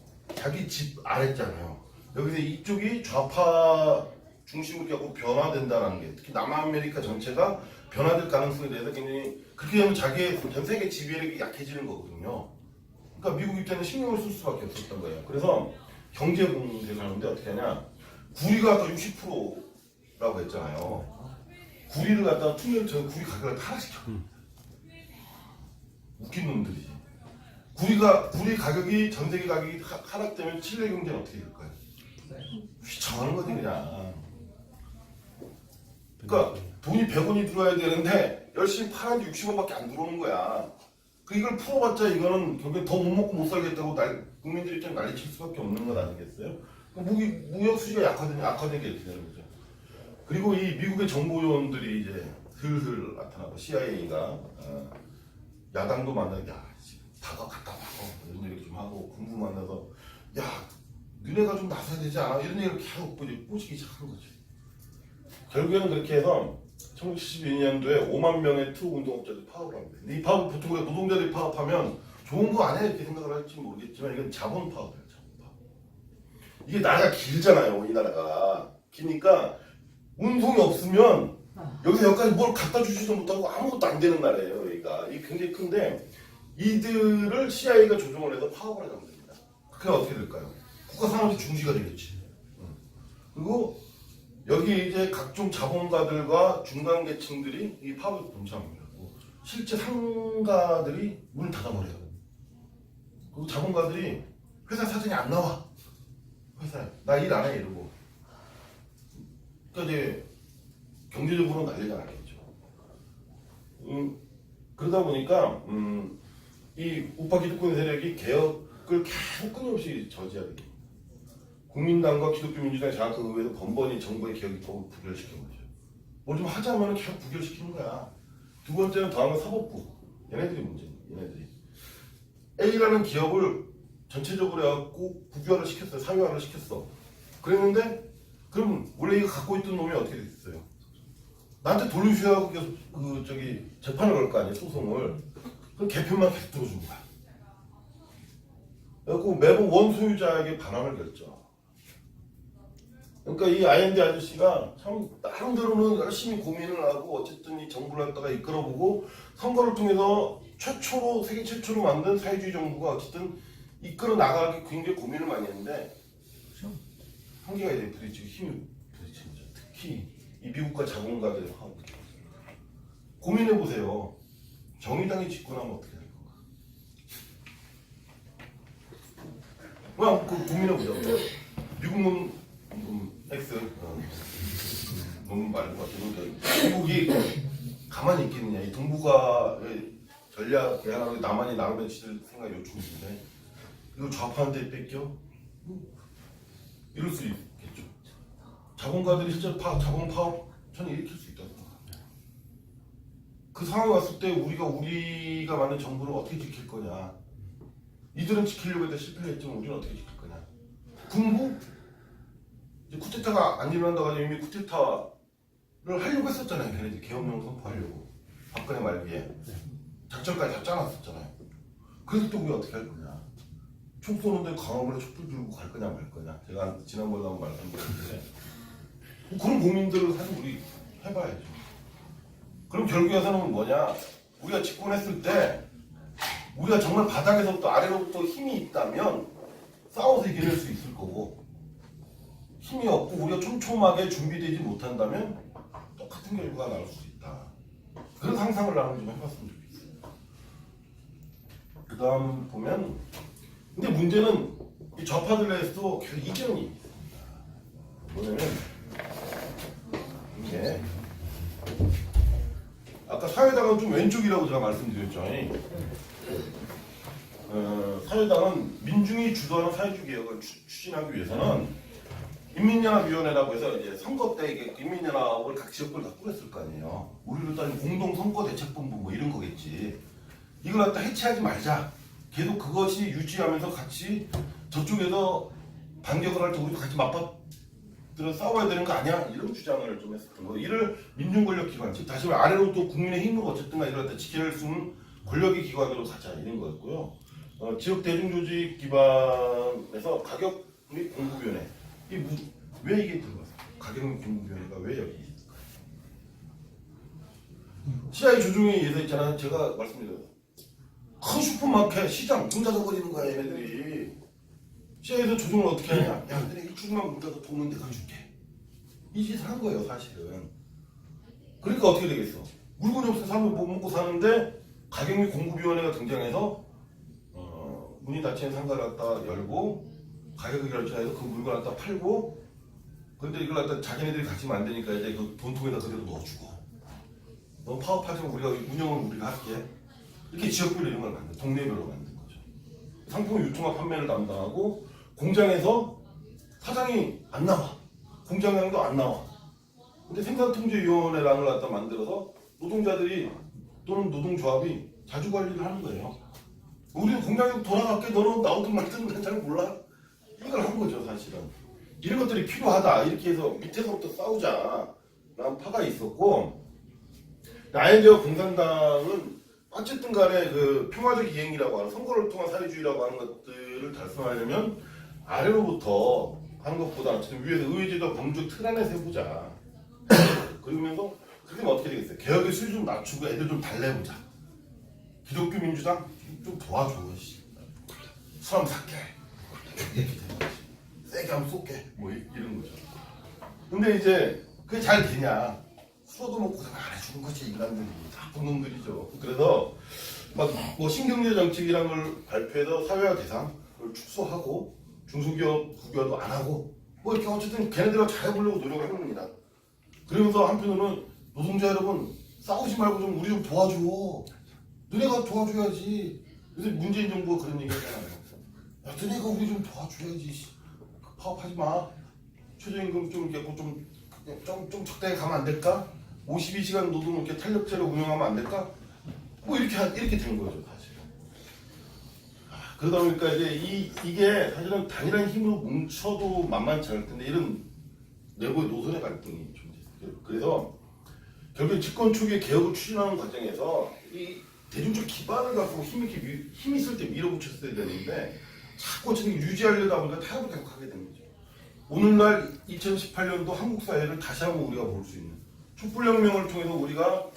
집 아랬잖아요. 여기서 이쪽이 좌파 중심을 갖고 변화된다는 게 특히 남아메리카 전체가 변화될 가능성에 대해서 굉장히 그렇게 되면 자기의 전 세계 지배력이 약해지는 거거든요. 그러니까 미국 입장에서 신경을 쓸 수밖에 없었던 거예요. 그래서 경제 공세를 하는데 어떻게 하냐? 구리가 아까 60%라고 했잖아요. 구리를 갖다가 투명 전 구리 가격을 하락시켜. 웃긴 놈들이지. 구리 가격이 전 세계 가격이 하락되면 칠레 경제는 어떻게 될까요? 휘청하는 거지 그냥. 그러니까 돈이 100원이 들어와야 되는데 열심히 팔았는데 60원밖에 안 들어오는 거야. 이걸 풀어봤자 이거는 결국에 더 못 먹고 못 살겠다고 국민들이 좀 난리칠 수밖에 없는 건 아니겠어요? 무역 수지가 약화된 게 이렇게 되는 거죠. 그리고 이 미국의 정보요원들이 이제 슬슬 나타나고 CIA가 야당도 만나서 야 갔다 와 이런 얘기를 좀 하고 군부 만나서 야 너네가 좀 나서야 되지 않아? 이런 얘기를 계속 꼬시기 시작한 거죠. 결국에는 그렇게 해서 1972년도에 5만 명의 트럭 운동업자들이 파업을 합니다. 근데 이 파업을 보통 우리가 노동자들이 파업하면 좋은 거 아니야 이렇게 생각을 할지 모르겠지만 이건 자본 파업이에요. 자본 파업. 이게 나라가 길잖아요. 이 나라가 기니까 운송이 없으면 여기서 여기까지 뭘 갖다 주지도 못하고 아무것도 안 되는 나라예요. 여기가 이게 굉장히 큰데 이들을 CIA가 조종을 해서 파업을 하게 됩니다. 그게 어떻게 될까요? 국가 산업이 중지가 되겠지. 그리고 여기 이제 각종 자본가들과 중간 계층들이 이 파업에 동참합니다. 실제 상가들이 문을 닫아버려요. 그리고 자본가들이 회사 사정이 안 나와. 회사에 나 일 안 해 이러고. 그러니까 이제 경제적으로 난리가 나겠죠. 그러다 보니까 이 우파 기득권 세력이 개혁을 계속 끊임없이 저지하게 됩니다. 국민당과 기독교 민주당이 장악한 의회에서 번번이 정부의 개혁 입법을 부결시킨 거죠. 뭘 좀 하자면 계속 부결시키는 거야. 두 번째는 더하면 사법부. 얘네들이 문제예요. 얘네들이. A라는 기업을 전체적으로 해갖고 국유화를 시켰어요. 사유화를 시켰어. 그랬는데 그럼 원래 이거 갖고 있던 놈이 어떻게 됐어요? 나한테 돌려주셔야하고 계속 재판을 걸 거 아니에요. 소송을. 그럼 개편만 계속 들어준 거야. 그래갖고 매번 원소유자에게 반환을 결정. 그러니까 이 아이엔드 아저씨가 참 나름대로는 열심히 고민을 하고 어쨌든 이 정부를 갖다가 이끌어보고 선거를 통해서 세계 최초로 만든 사회주의 정부가 어쨌든 이끌어 나가기 굉장히 고민을 많이 했는데 한계가 이제 부딪히고 힘이 부딪히는 거죠. 특히 이 미국과 자본가들의 하고 고민해 보세요. 정의당이 집권하면 어떻게 될 건가? 그냥 고민해 보죠. 미국은 X 너무 말고 미국이 가만히 있겠느냐? 이 동북아의 전략 대안하고 남한이 나름의 지들 생각 요청인데 이거 좌파한테 뺏겨? 이럴 수 있겠죠. 자본가들이 실제 자본 파업 저는 일으킬 수 있다고 생각합니다. 그 상황이 왔을 때 우리가 만든 정부를 어떻게 지킬 거냐? 이들은 지키려고 했는데 실패를 했지만 우리는 어떻게 지킬 거냐? 군부? 이제 쿠데타가 안 일어난다고 하니 이미 쿠데타를 하려고 했었잖아요. 걔네들 계엄령 선포하려고 박근혜 말기에 작전까지 다 짜놨었잖아요. 그래서 또 우리 어떻게 할 거냐? 총 쏘는데 강화문에 촛불 들고 갈 거냐 말 거냐? 제가 지난번에 한번 말씀드렸는데 뭐 그런 고민들을 사실 우리 해봐야죠. 그럼 결국에서는 뭐냐? 우리가 집권했을 때 우리가 정말 바닥에서부터 아래로부터 힘이 있다면 싸워서 이겨낼 수 있을 거고 힘이 없고 우리가 촘촘하게 준비되지 못한다면 똑같은 결과가 나올 수 있다. 그런 상상을 나는 좀 해봤으면 좋겠어요. 그 다음 보면 근데 문제는 이 좌파들 내에서도 계속 이견이 있습니다. 뭐냐면 이게 아까 사회당은 좀 왼쪽이라고 제가 말씀드렸죠. 사회당은 민중이 주도하는 사회주의 개혁을 추진하기 위해서는 인민연합위원회라고 해서 이제 선거 때 인민연합을 각 지역별 다 꾸렸을 거 아니에요. 우리로 따지면 공동선거대책본부 뭐 이런 거겠지. 이걸 갖다 해체하지 말자. 계속 그것이 유지하면서 같이 저쪽에서 반격을 할 때 우리도 같이 맞받들어 싸워야 되는 거 아니야? 이런 주장을 좀 했었던 거예요. 이를 민중권력기관, 즉 다시 말해 아래로 또 국민의 힘으로 어쨌든 이걸 갖다 지켜낼 수 있는 권력의 기관으로 가자 이런 거였고요. 지역 대중조직 기반에서 가격 및 공급위원회 왜 이게 들어갔어요? 가격 및 공급위원회가 왜 여기 있을까요? CI 조정에 의해서 있잖아요. 제가 말씀드려요. 큰 슈퍼마켓 시장 문 닫아버리는 거야 얘네들이. CI에서 조정을 어떻게 하냐? 야, 너네 일주일만 문 닫아 돈은 내가 줄게. 이 짓을 한 거예요 사실은. 그러니까 어떻게 되겠어? 물건이 없어서 사람이 못 먹고 사는데 가격 및 공급위원회가 등장해서 문이 닫힌 상가를 갖다 열고 가격을 결정해서 그 물건을 갖다 팔고 근데 이걸 갖다 자기네들이 가지면 안 되니까 이제 그 돈통에다 그대로 넣어주고 너 파업하지만 우리가 운영을 우리가 할게 이렇게 지역별로 이런 걸 만든 동네별로 만든 거죠. 상품 유통과 판매를 담당하고 공장에서 사장이 안 나와 공장장도 안 나와 근데 생산통제위원회라는 걸 갖다 만들어서 노동자들이 또는 노동조합이 자주관리를 하는 거예요. 우리는 공장에 돌아갈게 너는 나오든 말든 난 잘 몰라 이걸 한 거죠 사실은. 이런 것들이 필요하다 이렇게 해서 밑에서부터 싸우자 라는 파가 있었고 아이디어 공산당은 어쨌든 간에 그 평화적 이행이라고 하는 선거를 통한 사회주의라고 하는 것들을 달성하려면 아래로부터 하는 것보다 어쨌든 위에서 의회제도 법률적 틀 안에서 해보자. 그러면서 그렇게 하면 어떻게 되겠어요? 개혁의 수준 좀 낮추고 애들 좀 달래보자. 기독교 민주당 좀 도와줘. 수람 살게. 세게 하면 쏠게. 뭐 이런 거죠. 근데 이제 그게 잘 되냐? 술도 먹고 안 해주는 거지 인간들이 나쁜 놈들이죠. 그래서 막 뭐 신경제 정책이라는 걸 발표해서 사회화 대상을 축소하고 중소기업 국유화도 안 하고 뭐 이렇게 어쨌든 걔네들하고 잘해보려고 노력을 하는 겁니다. 그러면서 한편으로는 노동자 여러분 싸우지 말고 좀 우리 좀 도와줘. 너네가 도와줘야지. 그래서 문재인 정부가 그런 얘기 하잖아요. 야, 너네가 우리 좀 도와줘야지. 파업하지 마. 최저임금 좀 이렇게 좀 적당히 가면 안 될까? 52시간 노동 이렇게 탄력제로 운영하면 안 될까? 뭐 이렇게 된 거죠, 사실. 그러다 보니까 이제 이게 사실은 단일한 힘으로 뭉쳐도 만만치 않을 텐데 이런 내부의 노선의 갈등이 존재해요. 그래서 결국 집권 초기에 개혁을 추진하는 과정에서 이 대중적 기반을 갖고 힘 있을 때 밀어붙였어야 되는데 자꾸 지금 유지하려다 보니까 타협을 계속 하게 되는 거죠. 오늘날 2018년도 한국 사회를 다시 한번 우리가 볼 수 있는 촛불혁명을 통해서 우리가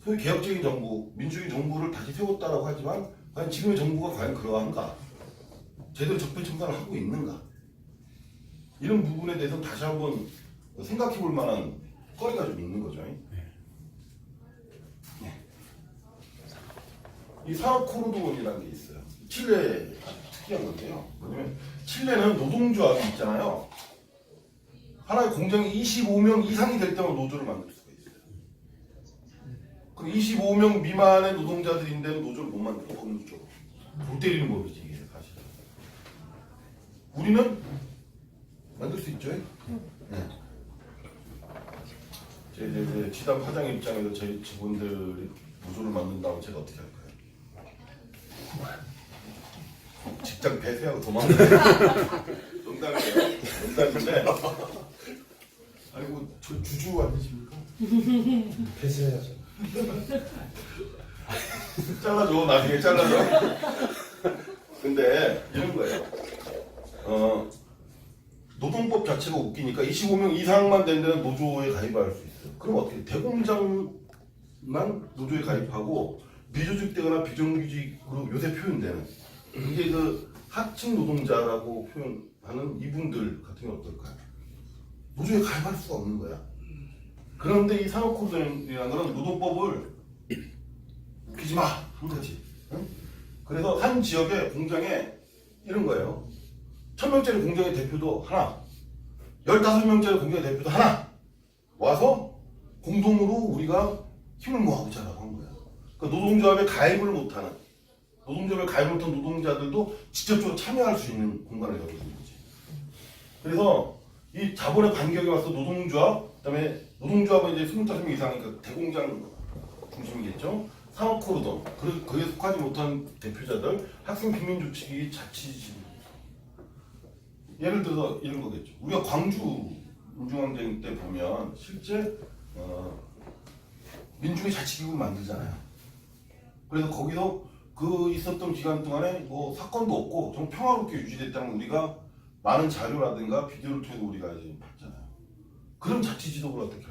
소위 개혁적인 정부, 민주주의 정부를 다시 세웠다라고 하지만 과연 지금의 정부가 과연 그러한가? 제대로 적폐청산을 하고 있는가? 이런 부분에 대해서 다시 한번 생각해 볼 만한 거리가 좀 있는 거죠. 네. 이 산업 코르돈이라는 게 있어요. 칠레 아주 특이한 건데요. 뭐냐면 칠레는 노동조합이 있잖아요. 하나의 공장이 25명 이상이 될 때만 노조를 만들 수가 있어요. 그럼 25명 미만의 노동자들인데는 노조를 못 만들어, 법률적으로. 볼 때리는 법이지, 이게 사실. 우리는 만들 수 있죠? 네. 제 지담 사장 입장에서 저희 직원들이 노조를 만든다면 제가 어떻게 할까요? 직장 폐쇄하고 도망가요. 농담인데. 아이고, 저 주주 아니십니까? 폐쇄해야죠. 잘라줘, 나중에 잘라줘. 근데 이런 거예요. 노동법 자체가 웃기니까 25명 이상만 된 데는 노조에 가입할 수 있어요. 그럼 어떻게 대공장만 노조에 가입하고 비조직되거나 비정규직으로 요새 표현되는 이게 그 하층 노동자라고 표현하는 이분들 같은 경우 어떨까요? 노조에 가입할 수가 없는 거야. 그런데 이 산업코드라는 거는 노동법을 웃기지 마! 한 거지. 응? 그래서 한 지역의 공장에 이런 거예요. 1000명짜리 공장의 대표도 하나, 15명짜리 공장의 대표도 하나 와서 공동으로 우리가 힘을 모아보자라고 한 거예요. 그러니까 노동조합에 가입을 못하는, 노동조합에 가입 못한 노동자들도 직접적으로 참여할 수 있는 공간을 열어주는 거지. 그래서 이 자본의 반격에 와서 노동조합, 그다음에 노동조합은 이제 25명 이상이니까 대공장 중심이겠죠. 산업코르돈, 거기에 속하지 못한 대표자들, 학생 빈민조직이 자치지. 예를 들어서 이런 거겠죠. 우리가 광주 민중항쟁 때 보면 실제 민중의 자치기구를 만들잖아요. 그래서 거기서 그 있었던 기간 동안에 뭐 사건도 없고 좀 평화롭게 유지됐다는 우리가 많은 자료라든가 비디오를 통해서 우리가 이제 봤잖아요. 그런 자치지도부를 어떻게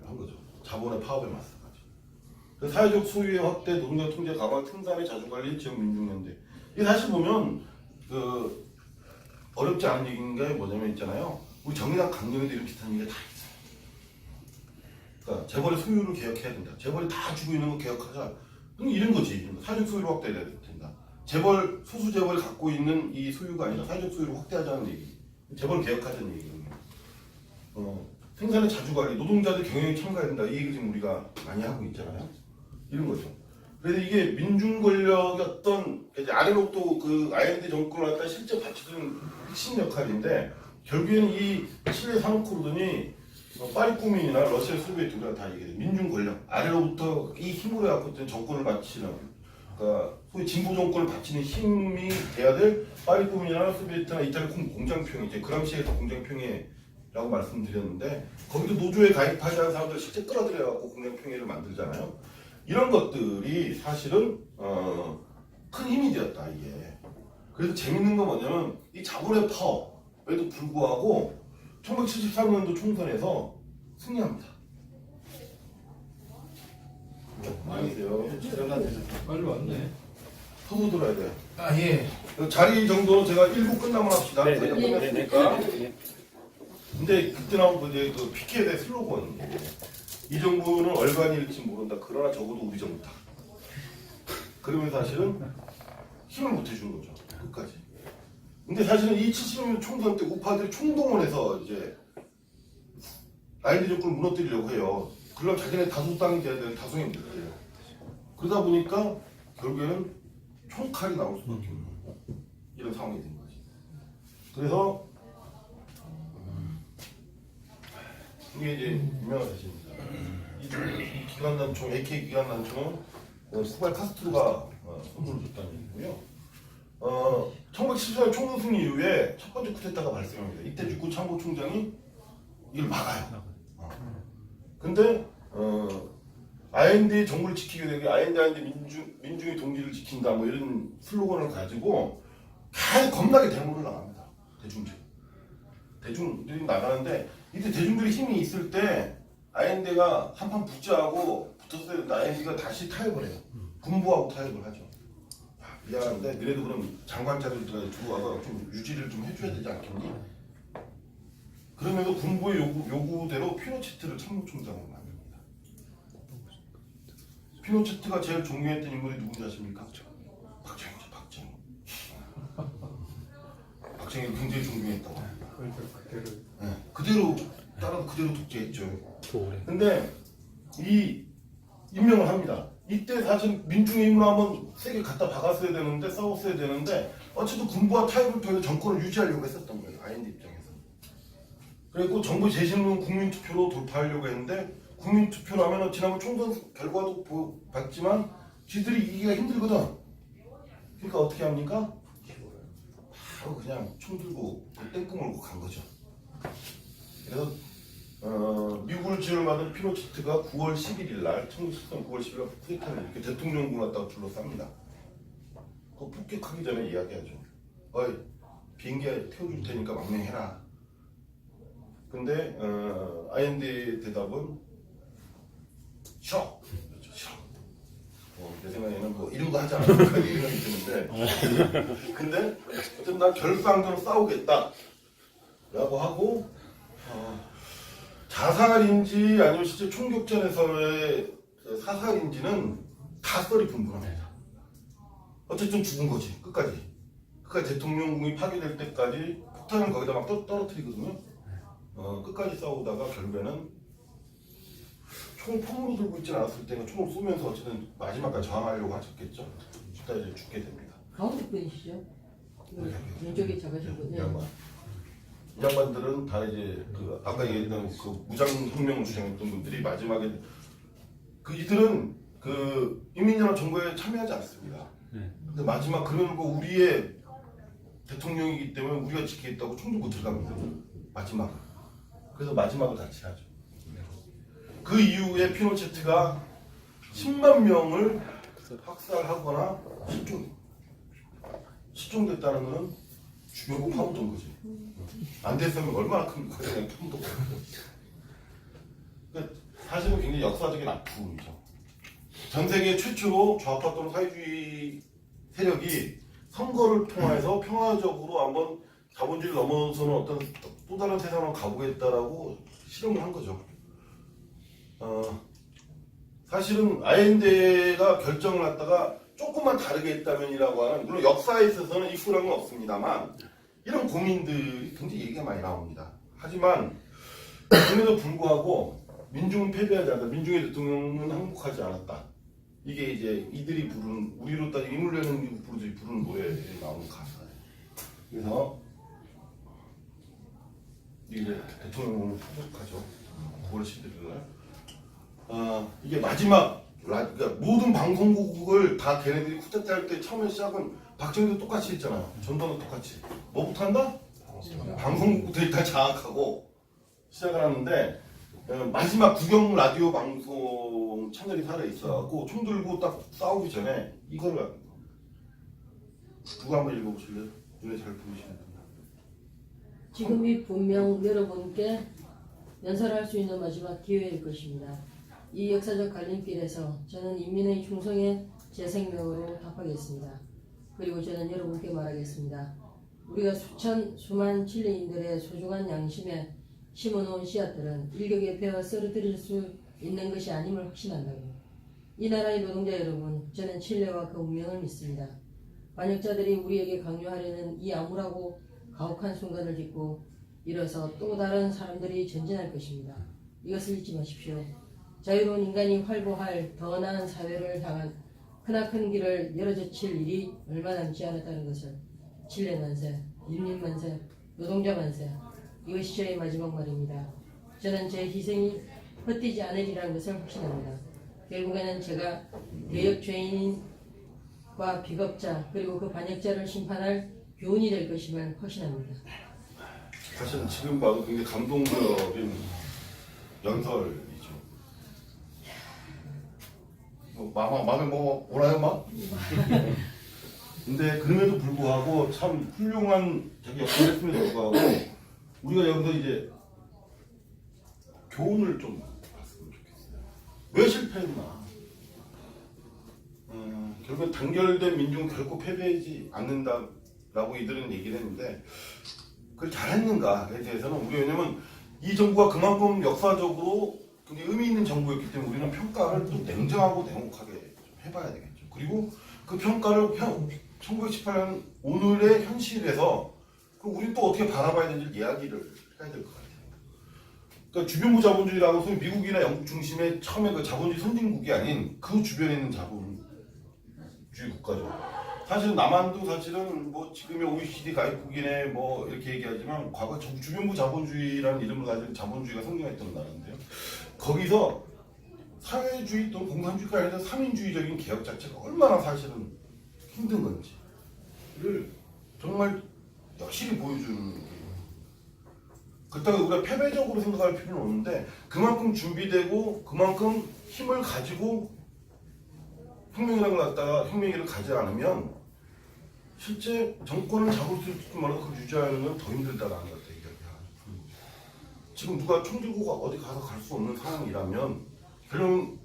한 거죠. 자본의 파업에 맞서가지고. 사회적 소유의 확대, 노동자 통제 강화, 생산의 자주관리, 지역 민중연대. 이게 사실 보면 그 어렵지 않은 얘기인 게 뭐냐면 있잖아요. 우리 정의당 강령에도 이런 비슷한 얘기가 다 있어요. 그러니까 재벌의 소유를 개혁해야 된다. 재벌이 다 주고 있는 거 개혁하자. 그럼 이런 거지. 사회적 소유를 확대해야 된다. 재벌, 소수 재벌이 갖고 있는 이 소유가 아니라 사회적 소유를 확대하자는 얘기. 재벌 개혁하자는 얘기거든요. 생산의 자주관리, 노동자들 경영에 참가해야 된다. 이 얘기 지금 우리가 많이 하고 있잖아요. 이런 거죠. 그래서 이게 민중 권력의 어떤 아래로부터 그 IND 정권을 갖다 실제 받쳐주는 핵심 역할인데 결국에는 이 칠레 산업코르돈이 파리꾸민이나 러시아 소비에트가 다 이게 민중 권력 아래로부터 이 힘으로 갖고 있던 정권을 받치는 그러니까 소위 진보 정권을 받치는 힘이 돼야 될 파리꾸민이나 소비에트나 이탈리 공장평 이제 그람시에서 공장평해라고 말씀드렸는데 거기도 노조에 가입하지 않은 사람들 실제 끌어들여 갖고 공장평해를 만들잖아요. 이런 것들이 사실은 큰 힘이 되었다 이게. 그래서 재밌는 건 뭐냐면 이 자본의 파업에도 불구하고 1973년도 총선에서 승리합니다. 안녕하세요. 빨리 왔네. 서서 들어야 돼요. 아 예. 자리 정도는 제가 1부 끝나면 합시다. 네, 저희가 네, 끝났으니까. 근데 그때 나온 이제 그 피켓의 슬로건. 이 정부는 얼간이 일지 모른다. 그러나 적어도 우리 정부다. 그러면 사실은 힘을 못 해주는 거죠. 끝까지. 근데 사실은 이 70년 총선 때 우파들이 총동원 해서 이제 IND 정권을 무너뜨리려고 해요. 그러면 자기네 다수당이 돼야 되는 다수당이 못 돼요. 그러다 보니까 결국에는 총칼이 나올 수밖에 없는 이런 상황이 된 거지. 그래서 이게 이제 유명한 사실입니다. 이 기관단총, AK 기관단총은 쿠바의 카스트로가 선물을 줬다는 얘기고요. 1974년 총선 승리 이후에 첫 번째 쿠데타가 발생합니다. 이때 육군 참모총장이 이걸 막아요. 근데 IND 정부를 지키게 되게 IND 민중의 동지를 지킨다 뭐 이런 슬로건을 가지고 계속 겁나게 데모를 나갑니다. 대중들이 나가는데 이때 대중들이 힘이 있을 때 IND가 한판 붙자하고 붙었을 때 IND가 다시 타협을 해요. 군부하고 타협을 하죠. 미안한데 너네도 그럼 장관자들도 두고 와서 좀 유지를 좀 해줘야 되지 않겠니? 그러면서 군부의 요구대로 피노체트를 참모총장으로 만듭니다. 피노체트가 제일 존경했던 인물이 누군지 아십니까? 박정희죠, 박정희. 박정희를 굉장히 존경했다고 합니다. 네, 그대로 따라서 그대로 독재했죠. 근데 이 임명을 합니다. 이때 사실 민중의 힘으로 한번 세게 갖다 박았어야 되는데 싸웠어야 되는데 어쨌든 군부와 타협을 통해서 정권을 유지하려고 했었던 거예요. IND 입장에서. 그리고 정부 재심은 국민투표로 돌파하려고 했는데 국민투표로 하면 지난번 총선 결과도 봤지만 지들이 이기기가 힘들거든. 그러니까 어떻게 합니까? 바로 그냥 총 들고 땡볕 몰고 간 거죠. 그래서 미국을 지원받은 피노체트가 9월 11일 날 1973년 9월 11일 날 쿠데타를 이렇게 대통령궁 갔다가 둘러쌉니다. 그 폭격하기 전에 이야기하죠. 어이 비행기 태워줄 테니까 망명해라. 근데 IND 대답은 싫어. 그렇죠, 싫어. 내 생각에는 뭐 이런 거 하지 않을까 이런 생각이 드는데 근데 어쨌든 난 결사항대로 싸우겠다 라고 하고 자살인지 아니면 실제 총격전에서의 사살인지는 다 썰이 분분합니다. 어쨌든 죽은 거지. 끝까지 대통령궁이 파괴될 때까지 폭탄을 거기다 막 떨어뜨리거든요. 끝까지 싸우다가 결국에는 총을 폼으로 들고 있지 않았을 때는 총을 쏘면서 어쨌든 마지막까지 저항하려고 하셨겠죠. 죽다 이제 죽게 됩니다. 가운데 분이시죠? 왼쪽에 작으신 분. 이 양반들은 다 이제 그 아까 얘기했던 그 무장혁명을 주장했던 분들이 마지막에 이들은 그 인민연합 정부에 참여하지 않습니다. 근데 마지막 그러고 우리의 대통령이기 때문에 우리가 지키겠다고 총 들고 들어갑니다. 마지막. 그래서 마지막을 같이 하죠. 그 이후에 피노체트가 10만 명을 학살하거나 실종됐다는 것은 죽여고 파묻은 거지. 안 됐으면 얼마나 큰 거냐 파묻은 거야. 그러니까 사실은 굉장히 역사적인 아픔이죠. 전 세계 최초로 좌파 또는 사회주의 세력이 선거를 통해서 평화적으로 한번 자본주의를 넘어서는 어떤 또 다른 세상으로 가보겠다라고 실험을 한 거죠. 사실은 IND가 결정을 갖다가 조금만 다르게 했다면이라고 하는, 물론 역사에 있어서는 이슈라는 건 없습니다만 이런 고민들이 굉장히 얘기가 많이 나옵니다. 하지만 그럼에도 불구하고 민중은 패배하지 않았다. 민중의 대통령은 항복하지 않았다. 이게 이제 이들이 부르는, 우리로 따지면 이물레는 부르듯이 부르는 노래에 나오는 가사예요. 그래서 이게 대통령을 항복하죠. 9월 11일 날. 이게 마지막, 그러니까 모든 방송국을 다 걔네들이 쿠데타 할 때 처음에 시작은 박정희도 똑같이 했잖아요. 전두환도 똑같이. 뭐부터 한다? 방송국부터 일단 장악하고 시작을 하는데, 마지막 국영 라디오 방송 채널이 살아있어갖고 총 들고 딱 싸우기 전에 이거를 누가 한번 읽어보실래요? 눈에 잘 보이시는 분. 지금이 분명 여러분께 연설할 수 있는 마지막 기회일 것입니다. 이 역사적 갈림길에서 저는 인민의 충성에 제 생명으로 답하겠습니다. 그리고 저는 여러분께 말하겠습니다. 우리가 수만 칠레인들의 소중한 양심에 심어놓은 씨앗들은 일격에 베어 쓰러뜨릴 수 있는 것이 아님을 확신한다고. 이 나라의 노동자 여러분, 저는 칠레와 그 운명을 믿습니다. 반역자들이 우리에게 강요하려는 이 암울하고 가혹한 순간을 딛고 일어서 또 다른 사람들이 전진할 것입니다. 이것을 잊지 마십시오. 자유로운 인간이 활보할 더 나은 사회를 향한 크나큰 길을 열어젖힐 일이 얼마 남지 않았다는 것을 진례 만세, 인민 만세, 노동자 만세 이것이 저의 마지막 말입니다. 저는 제 희생이 헛되지 않으리라는 것을 확신합니다. 결국에는 제가 대역 죄인과 비겁자 그리고 그 반역자를 심판할 교훈이 될 것임을 확신합니다. 사실 지금 봐도 굉장히 감동적인 연설이죠. 마음에 뭐 오나요 막? 근데 그럼에도 불구하고 참 훌륭한 자기 역할을 했음에도 불구하고 우리가 여기서 이제 교훈을 좀 봤으면 좋겠어요. 왜 실패했나? 결국 단결된 민중은 결코 패배하지 않는다라고 이들은 얘기를 했는데 그걸 잘했는가에 대해서는 우리 왜냐면 이 정부가 그만큼 역사적으로 굉장히 의미 있는 정부였기 때문에 우리는 평가를 또 냉정하고 냉혹하게 좀 해봐야 되겠죠. 그리고 그 평가를 1918년 오늘의 현실에서 우리 또 어떻게 바라봐야 되는지 이야기를 해야 될 것 같아요. 그러니까 주변부 자본주의라고 소위 미국이나 영국 중심의 처음에 그 자본주의 선진국이 아닌 그 주변에 있는 자본주의 국가죠. 사실 남한도 사실은 뭐 지금의 OECD 가입국이네 뭐 이렇게 얘기하지만 과거 주변부 자본주의라는 이름을 가진 자본주의가 성장했던 나라인데요. 거기서 사회주의 또는 공산주의가 아니라 삼인주의적인 개혁 자체가 얼마나 사실은 힘든 건지를 정말 여실히 보여주는 거예요. 그렇다고 우리가 패배적으로 생각할 필요는 없는데 그만큼 준비되고 그만큼 힘을 가지고 혁명이라는 걸 갖다가 혁명을 가지 않으면 실제 정권을 잡을 수 있을지 몰라도 그걸 유지하는 건 더 힘들다라는 것 같아요. 지금 누가 총 들고 어디 가서 갈 수 없는 상황이라면 결국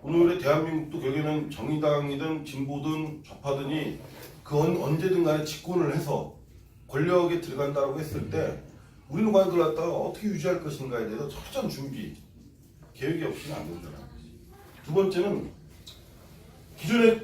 오늘의 대한민국도 결국에는 정의당이든 진보든 좌파든이 그 언제든 간에 집권을 해서 권력에 들어간다고 했을 때 우리는 과연 그걸 갖다가 어떻게 유지할 것인가에 대해서 철저한 준비, 계획이 없이는 안 된다는 거지. 두 번째는 기존에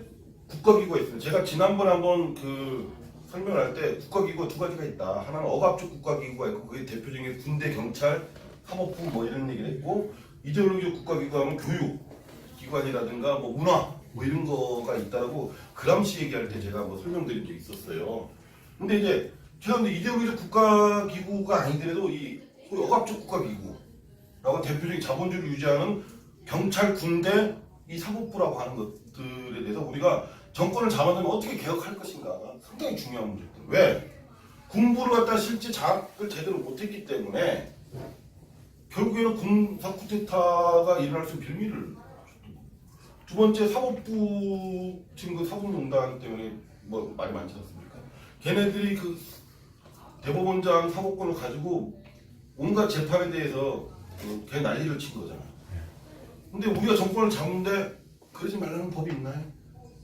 국가기구가 있습니다. 제가 지난번에 한번 그 설명을 할 때 국가기구가 두 가지가 있다. 하나는 억압적 국가기구가 있고 그게 대표적인 군대, 경찰, 사법부 뭐 이런 얘기를 했고 이데올로기적 국가기구 하면 교육기관이라든가 뭐 문화 뭐 이런 거가 있다라고 그람시 얘기할 때 제가 뭐 설명드린 적이 있었어요. 근데 이제 제가 이데올로기적 국가기구가 아니더라도 이 소위 억압적 국가기구라고 대표적인 자본주의를 유지하는 경찰, 군대, 이 사법부라고 하는 것들에 대해서 우리가 정권을 잡아내면 어떻게 개혁할 것인가가 상당히 중요한 문제입니다. 왜? 군부를 갖다 실제 장악을 제대로 못했기 때문에 결국에는 군사 쿠데타가 일어날 수 있는 빌미를 줬던 거고. 두 번째 사법부 지금 그 사법농단 때문에 뭐 말이 많지 않습니까? 걔네들이 그 대법원장 사법권을 가지고 온갖 재판에 대해서 걔 난리를 친 거잖아. 근데 우리가 정권을 잡는데 그러지 말라는 법이 있나요?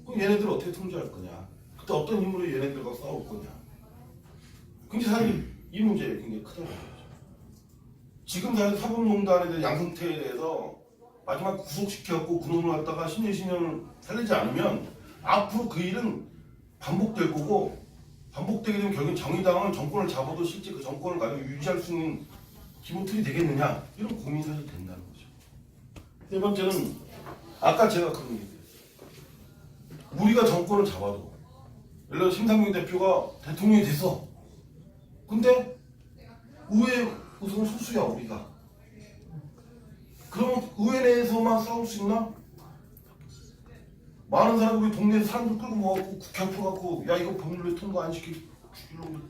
그럼 얘네들을 어떻게 통제할 거냐? 그때 어떤 힘으로 얘네들과 싸울 거냐? 근데 사실 이 문제 굉장히 크다고 보죠. 지금 사실 사법농단에 대한 양승태에 대해서 마지막 구속시켜갖고 그놈을 갖다가 10년, 10년을 살리지 않으면 앞으로 그 일은 반복될 거고 반복되게 되면 결국 정의당은 정권을 잡아도 실제 그 정권을 가지고 유지할 수 있는 기본 틀이 되겠느냐? 이런 고민이 사실 된다는 거죠. 세 번째는 아까 제가 그런 얘기 드렸어요. 우리가 정권을 잡아도 예를 들어 심상정 대표가 대통령이 됐어. 근데 의회 우선 소수야 우리가. 그러면 의회 내에서만 싸울 수 있나? 많은 사람들이 동네에서 사람들 끌고 모아갖고 국회 앞으로 갖고 야 이거 법률 왜 통과 안 시키려고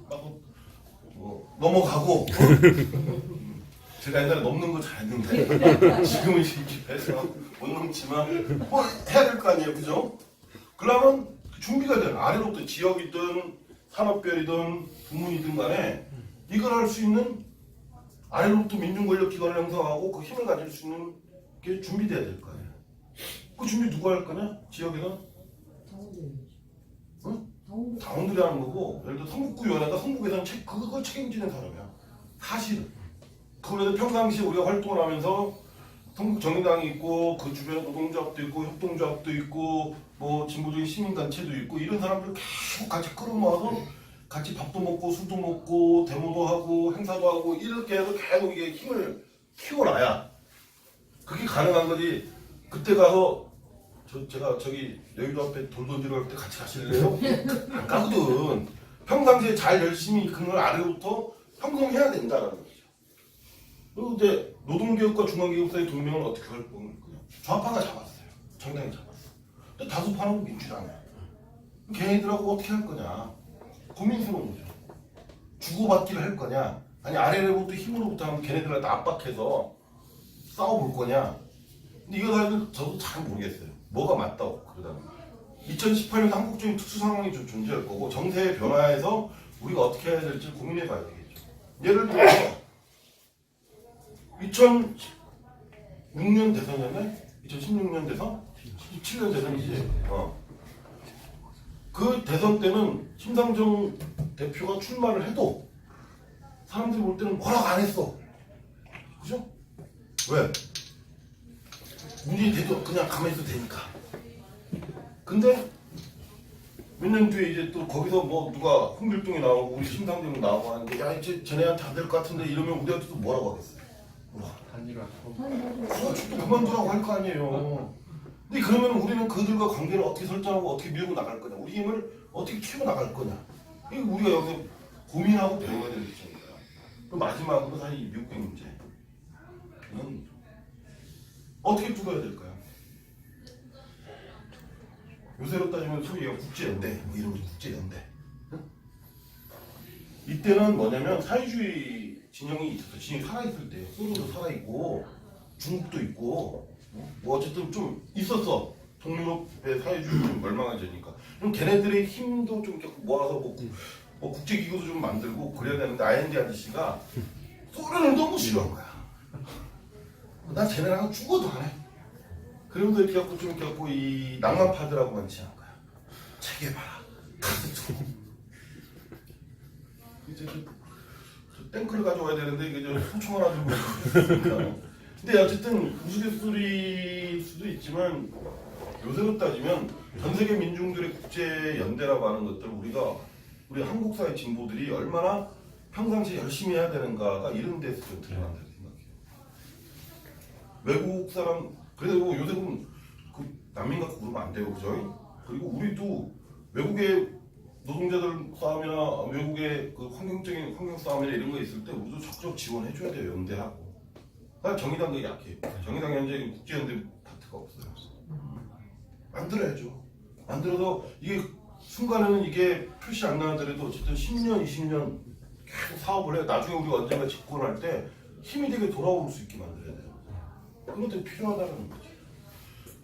막 넘어가고 제가 옛날에 넘는 거 잘했는데 지금은 이렇게 해서 못 넘지만 뭐 해야 될 거 아니에요, 그죠? 그러면 준비가 되는 아래로부터 지역이든 산업별이든 부문이든 간에 이걸 할 수 있는 아래로부터 민중권력기관을 형성하고 그 힘을 가질 수 있는 게 준비돼야 될 거 아니에요. 그 준비 누가 할 거냐? 지역에는? 응? 당원들이 하는 거고 예를 들어 성북구위원회가 성북에서는 그걸 책임지는 사람이야. 사실은. 그래도 평상시에 우리가 활동을 하면서 성북정의당이 있고 그 주변에 노동조합도 있고 협동조합도 있고 뭐 진보적인 시민단체도 있고 이런 사람들을 계속 같이 끌어모아서 같이 밥도 먹고 술도 먹고 데모도 하고 행사도 하고 이렇게 해서 계속 이게 힘을 키워놔야 그게 가능한 거지. 그때 가서 제가 저기 여의도 앞에 돌 던지러 갈 때 같이 가실래요? 안 가거든. 평상시에 잘 열심히 그걸 아래로부터 형성해야 된다라는 거죠. 그리고 이제 노동개혁과 중앙개혁 사이 동맹을 어떻게 할 거냐. 좌파가 잡았어요. 정당이 잡았어. 근데 다수파는 민주당이야. 걔네들하고 어떻게 할 거냐. 고민스러운 거죠. 주고받기를 할 거냐. 아니 아래로부터 힘으로부터 하면 걔네들한테 압박해서 싸워볼 거냐. 근데 이거 사실 저도 잘 모르겠어요. 뭐가 맞다고 그러다 2018년 한국적인 특수 상황이 좀 존재할 거고 정세의 변화에서 우리가 어떻게 해야 될지 고민해 봐야 되겠죠. 예를 들어서 2006년 대선이었네? 2016년 대선? 17년 대선이지. 그 대선 때는 심상정 대표가 출마를 해도 사람들이 볼 때는 뭐라고 안 했어. 그죠? 왜? 문재인 대도 그냥 가만히 있어도 되니까. 근데 몇 년 뒤에 이제 또 거기서 뭐 누가 홍길동이 나오고 우리 심상정 나오고 하는데 야 이제 쟤네한테 안 될 것 같은데 이러면 우리한테 또 뭐라고 하겠어요? 단일화. 또 그만두라고 할 거 아니에요. 근데 그러면 우리는 그들과 관계를 어떻게 설정하고 어떻게 밀고 나갈 거냐, 우리 힘을 어떻게 키워 나갈 거냐. 이게 우리가 여기서 고민하고 배워야 되는 입장이에요. 그럼 마지막으로 사실 이 미국의 문제는 어떻게 뚫어야 될까요? 요새로 따지면 소위 국제연대, 뭐 이런 거 국제연대. 응? 이때는 뭐냐면 사회주의 진영이 있었어요. 진영이 살아있을 때요. 소련도 살아있고 중국도 있고 뭐 어쨌든 좀 있었어. 동유럽의 사회주의가 좀 멸망한 전이니까. 그럼 걔네들의 힘도 좀 이렇게 모아서 뭐 국제기구도 좀 만들고 그래야 되는데 아이엔디 아저씨가 소련을 너무 싫어한 거야. 나 쟤네랑 죽어도 안 해. 그러면서 이렇게 갖고 좀 이렇게 갖고 이 낭만파들하고만 친한 거야. 체계봐라. 이제 저 탱크를 가져와야 되는데 이게 저 소총 하나 들고 있으니까. 근데 어쨌든 우스갯소리일 수도 있지만 요새로 따지면 전 세계 민중들의 국제 연대라고 하는 것들 우리 한국 사회 진보들이 얼마나 평상시에 열심히 해야 되는가가 이런 데서 좀 드러난다고 생각해요. 외국 사람 그래도 요새 보면 그 난민 갖고 그러면 안 돼요, 그죠? 그리고 우리도 외국의 노동자들 싸움이나 외국의 그 환경 싸움이나 이런 거 있을 때 우리도 적극 지원해줘야 돼요, 연대하고. 난 정의당도 약해요. 정의당 현재 국제연대 파트가 없어요. 만들어야죠. 만들어서 이게 순간에는 이게 표시 안 나더라도 어쨌든 10년, 20년 계속 사업을 해. 나중에 우리가 언젠가 집권할 때 힘이 되게 돌아올 수 있게 만들어야 돼요. 그런 것들이 필요하다는 거지.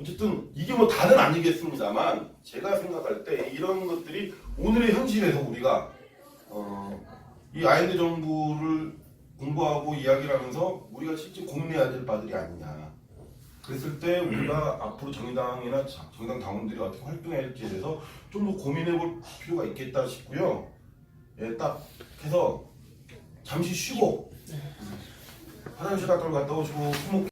어쨌든 이게 뭐 다는 아니겠습니다만 제가 생각할 때 이런 것들이 오늘의 현실에서 우리가 이 아이엔드 정부를 공부하고 이야기를 하면서 우리가 실제 고민해야 될 바들이 아니냐. 그랬을 때 우리가 앞으로 정의당이나 정의당 당원들이 어떻게 활동해야 할지에 대해서 좀 더 고민해 볼 필요가 있겠다 싶고요. 예, 딱 해서 잠시 쉬고 화장실 갔다 오시고 술 먹고